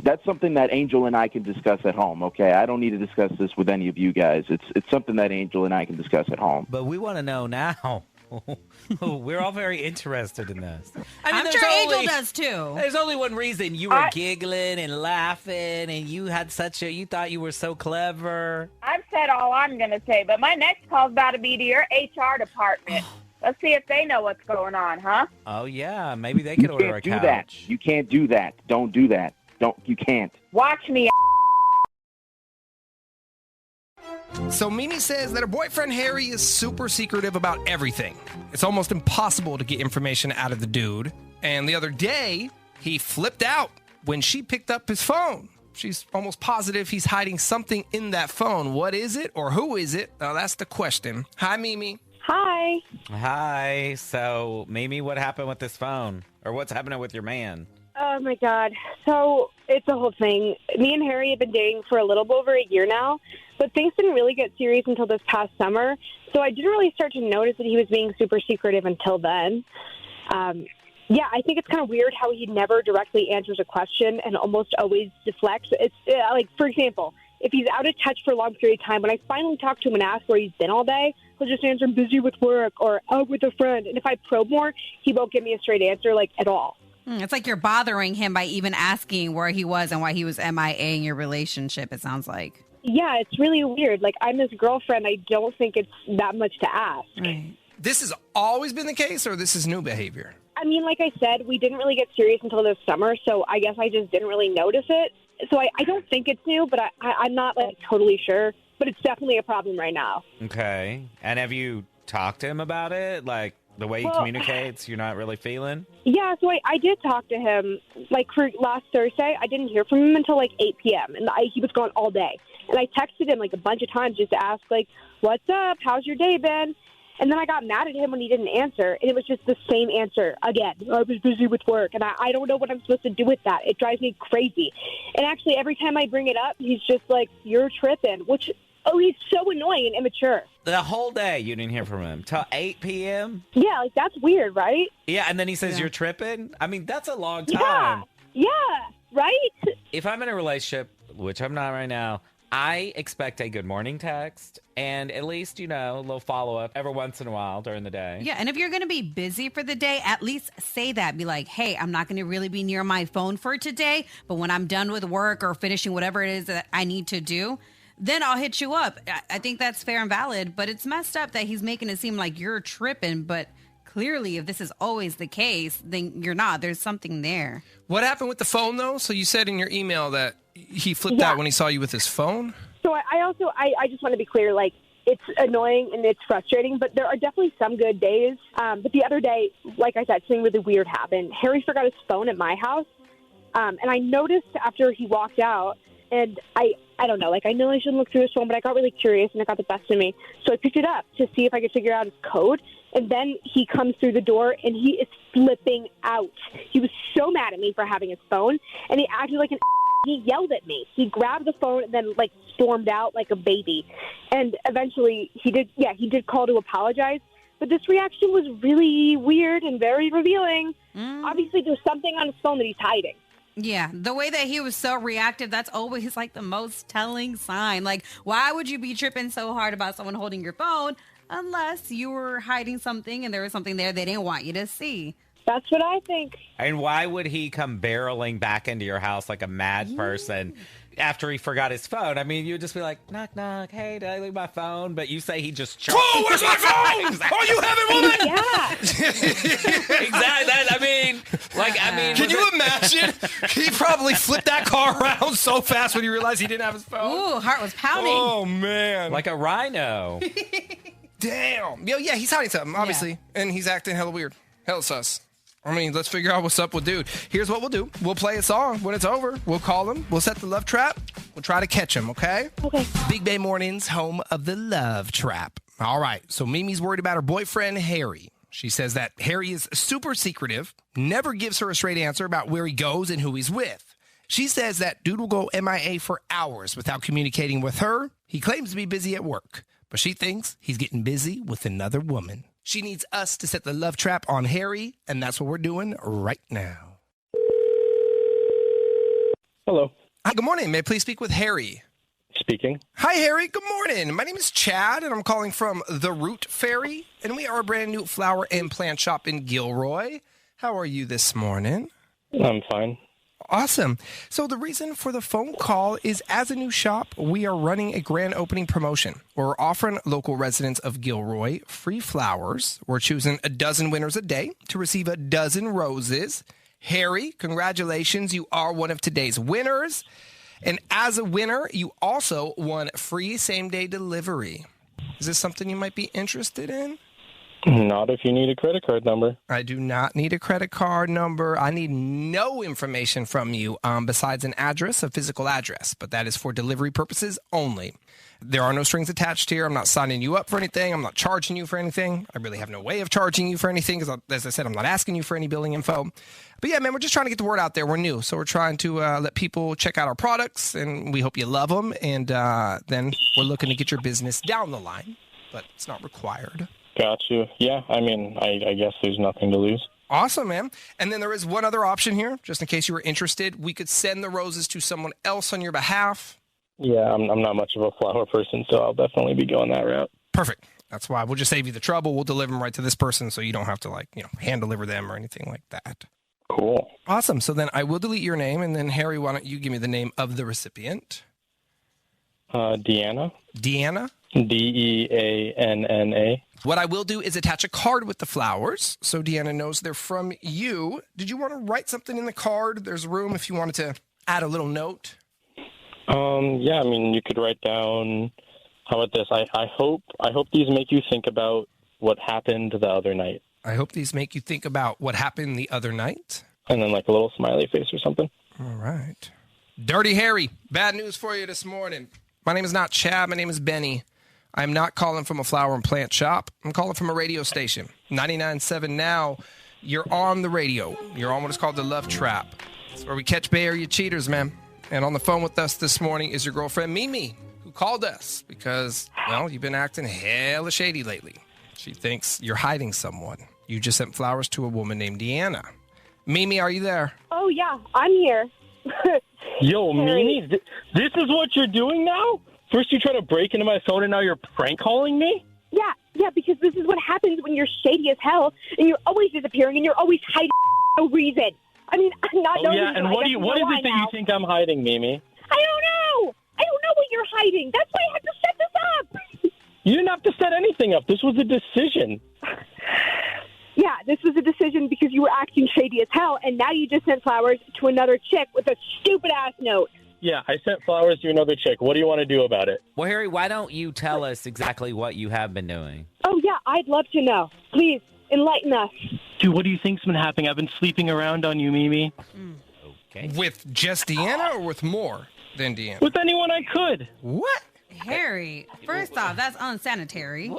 S19: That's something that Angel and I can discuss at home, okay? I don't need to discuss this with any of you guys. It's something that Angel and I can discuss at home.
S3: But we want to know now. We're all very interested in this.
S4: I'm sure Angel does too.
S3: There's only one reason you were giggling and laughing, and you had you thought you were so clever.
S17: I've said all I'm going to say, but my next call's about to be to your HR department. Let's see if they know what's going on, huh?
S3: Oh yeah, maybe they could order a couch.
S19: You can't do that. You can't do that. Don't do that. You can't.
S17: Watch me.
S1: So Mimi says that her boyfriend Harry is super secretive about everything. It's almost impossible to get information out of the dude. And the other day, he flipped out when she picked up his phone. She's almost positive he's hiding something in that phone. What is it, or who is it? Now, that's the question. Hi, Mimi.
S17: Hi.
S3: Hi. So, Mimi, what happened with this phone? Or what's happening with your man?
S20: Oh, my God. So it's a whole thing. Me and Harry have been dating for a little over a year now, but things didn't really get serious until this past summer. So I didn't really start to notice that he was being super secretive until then. Yeah, I think it's kind of weird how he never directly answers a question and almost always deflects. It's like, for example, if he's out of touch for a long period of time, when I finally talk to him and ask where he's been all day, he'll just answer, I'm busy with work or out with a friend. And if I probe more, he won't give me a straight answer, like, at all.
S4: It's like you're bothering him by even asking where he was and why he was MIA in your relationship, it sounds like.
S20: Yeah, it's really weird. Like, I'm his girlfriend. I don't think it's that much to ask.
S4: Right.
S1: This has always been the case, or this is new behavior?
S20: I mean, like I said, we didn't really get serious until this summer, so I guess I just didn't really notice it. So I don't think it's new, but I'm not, like, totally sure. But it's definitely a problem right now.
S3: Okay. And have you talked to him about it? Like, the way he communicates, you're not really feeling?
S20: Yeah, so I did talk to him, like, for last Thursday. I didn't hear from him until, like, 8 p.m., and he was gone all day. And I texted him, like, a bunch of times just to ask, like, what's up? How's your day been? And then I got mad at him when he didn't answer, and it was just the same answer again. I was busy with work, and I don't know what I'm supposed to do with that. It drives me crazy. And actually, every time I bring it up, he's just like, you're tripping, which, he's so annoying and immature.
S3: The whole day you didn't hear from him till 8 p.m.?
S20: Yeah, like, that's weird, right?
S3: Yeah, and then he says you're tripping? I mean, that's a long time.
S20: Yeah, right?
S3: If I'm in a relationship, which I'm not right now, I expect a good morning text and at least, a little follow-up every once in a while during the day.
S4: Yeah, and if you're going to be busy for the day, at least say that. Be like, hey, I'm not going to really be near my phone for today, but when I'm done with work or finishing whatever it is that I need to do, then I'll hit you up. I think that's fair and valid, but it's messed up that he's making it seem like you're tripping, but clearly if this is always the case, then you're not. There's something there.
S1: What happened with the phone, though? So you said in your email that he flipped out when he saw you with his phone?
S20: So I just want to be clear, like, it's annoying and it's frustrating, but there are definitely some good days. But the other day, like I said, something really weird happened. Harry forgot his phone at my house, and I noticed after he walked out, and I don't know, like, I know I shouldn't look through his phone, but I got really curious and it got the best of me. So I picked it up to see if I could figure out his code. And then he comes through the door and he is flipping out. He was so mad at me for having his phone, and he acted like an he yelled at me. He grabbed the phone and then, like, stormed out like a baby. And eventually he did call to apologize. But this reaction was really weird and very revealing. Obviously, there's something on his phone that he's hiding.
S4: Yeah, the way that he was so reactive, that's always like the most telling sign. Like, why would you be tripping so hard about someone holding your phone unless you were hiding something and there was something there they didn't want you to see?
S20: That's what I think.
S3: And why would he come barreling back into your house like a mad person after he forgot his phone? I mean, you'd just be like, knock, knock, hey, did I leave my phone? But you say he just charged.
S1: Whoa, where's my phone?
S3: Exactly.
S1: Oh, you have it, woman?
S20: Yeah.
S3: Exactly.
S1: Can you imagine? He probably flipped that car around so fast when he realized he didn't have his phone.
S4: Ooh, heart was pounding.
S1: Oh, man.
S3: Like a rhino.
S1: Damn. Yeah, he's hiding something, obviously. And he's acting hella weird. Hella sus. I mean, let's figure out what's up with dude. Here's what we'll do. We'll play a song. When it's over, we'll call him. We'll set the love trap. We'll try to catch him, okay?
S20: Okay.
S1: Big Bay Mornings, home of the love trap. All right. So Mimi's worried about her boyfriend, Harry. She says that Harry is super secretive, never gives her a straight answer about where he goes and who he's with. She says that dude will go MIA for hours without communicating with her. He claims to be busy at work, but she thinks he's getting busy with another woman. She needs us to set the love trap on Harry, and that's what we're doing right now.
S21: Hello.
S1: Hi, good morning. May I please speak with Harry?
S21: Speaking.
S1: Hi, Harry. Good morning. My name is Chad, and I'm calling from The Root Fairy, and we are a brand new flower and plant shop in Gilroy. How are you this morning?
S21: I'm fine.
S1: Awesome. So the reason for the phone call is as a new shop, we are running a grand opening promotion. We're offering local residents of Gilroy free flowers. We're choosing a dozen winners a day to receive a dozen roses. Harry, congratulations. You are one of today's winners. And as a winner, you also won free same-day delivery. Is this something you might be interested in?
S21: Not if you need a credit card number.
S1: I do not need a credit card number. I need no information from you besides an address, a physical address, but that is for delivery purposes only. There are no strings attached here. I'm not signing you up for anything. I'm not charging you for anything. I really have no way of charging you for anything because, as I said, I'm not asking you for any billing info. But yeah, man, we're just trying to get the word out there. We're new, so we're trying to let people check out our products, and we hope you love them. And then we're looking to get your business down the line, but it's not required.
S21: Got you. Yeah, I mean, I guess there's nothing to lose.
S1: Awesome, man. And then there is one other option here, just in case you were interested. We could send the roses to someone else on your behalf.
S21: Yeah, I'm not much of a flower person, so I'll definitely be going that route.
S1: Perfect. That's why we'll just save you the trouble. We'll deliver them right to this person so you don't have to, hand deliver them or anything like that.
S21: Cool.
S1: Awesome. So then I will delete your name, and then, Harry, why don't you give me the name of the recipient?
S21: Deanna.
S1: Deanna?
S21: Deanna.
S1: What I will do is attach a card with the flowers so Deanna knows they're from you. Did you want to write something in the card? There's room if you wanted to add a little note.
S21: Yeah, I mean, you could write down, how about this? I hope these make you think about what happened the other night.
S1: I hope these make you think about what happened the other night.
S21: And then like a little smiley face or something.
S1: All right. Dirty Harry, bad news for you this morning. My name is not Chad. My name is Benny. I'm not calling from a flower and plant shop. I'm calling from a radio station. 99.7 Now, you're on the radio. You're on what is called the Love Trap. It's where we catch Bay Area cheaters, man. And on the phone with us this morning is your girlfriend, Mimi, who called us because, well, you've been acting hella shady lately. She thinks you're hiding someone. You just sent flowers to a woman named Deanna. Mimi, are you there?
S20: Oh, yeah, I'm here.
S21: Yo, Mimi, this is what you're doing now? First you try to break into my phone and now you're prank calling me?
S20: Yeah, because this is what happens when you're shady as hell and you're always disappearing and you're always hiding for no reason. I mean, not no reason.
S21: And what is it that you think I'm hiding, Mimi?
S20: I don't know. I don't know what you're hiding. That's why I had to set this up.
S21: You didn't have to set anything up. This was a decision.
S20: Yeah, this was a decision because you were acting shady as hell, and now you just sent flowers to another chick with a stupid-ass note.
S21: Yeah, I sent flowers to another chick. What do you want to do about it?
S3: Well, Harry, why don't you tell us exactly what you have been doing?
S20: Oh, yeah, I'd love to know. Please, enlighten us.
S21: Dude, what do you think's been happening? I've been sleeping around on you, Mimi.
S3: Okay.
S1: With just Deanna or with more than Deanna?
S21: With anyone I could.
S1: What?
S4: Harry, first off, that's unsanitary.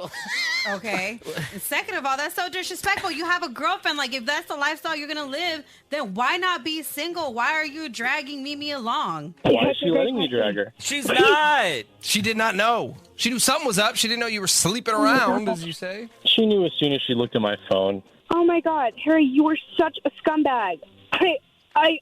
S4: Okay. And second of all, that's so disrespectful. You have a girlfriend. Like, if that's the lifestyle you're going to live, then why not be single? Why are you dragging Mimi along?
S21: Why is she letting me drag her?
S3: She's not.
S1: She did not know. She knew something was up. She didn't know you were sleeping around, as you say.
S21: She knew as soon as she looked at my phone.
S20: Oh, my God. Harry, you were such a scumbag. I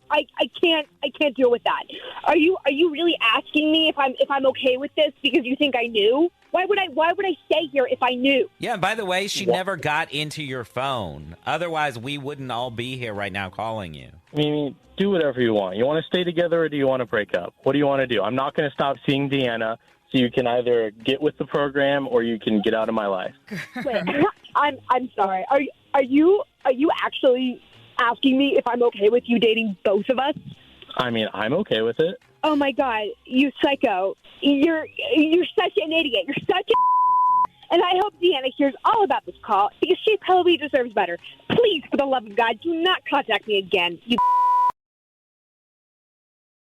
S20: can't deal with that. Are you really asking me if I'm okay with this because you think I knew? Why would I stay here if I knew?
S3: Yeah, by the way, she never got into your phone. Otherwise, we wouldn't all be here right now calling you.
S21: Mimi, do whatever you want. You want to stay together or do you want to break up? What do you want to do? I'm not going to stop seeing Deanna, so you can either get with the program or you can get out of my life.
S20: Wait, I'm sorry. Are you actually asking me if I'm okay with you dating both of us?
S21: I mean, I'm okay with it.
S20: Oh my God, you psycho! You're such an idiot. You're such a. And I hope Deanna hears all about this call because she probably deserves better. Please, for the love of God, do not contact me again. You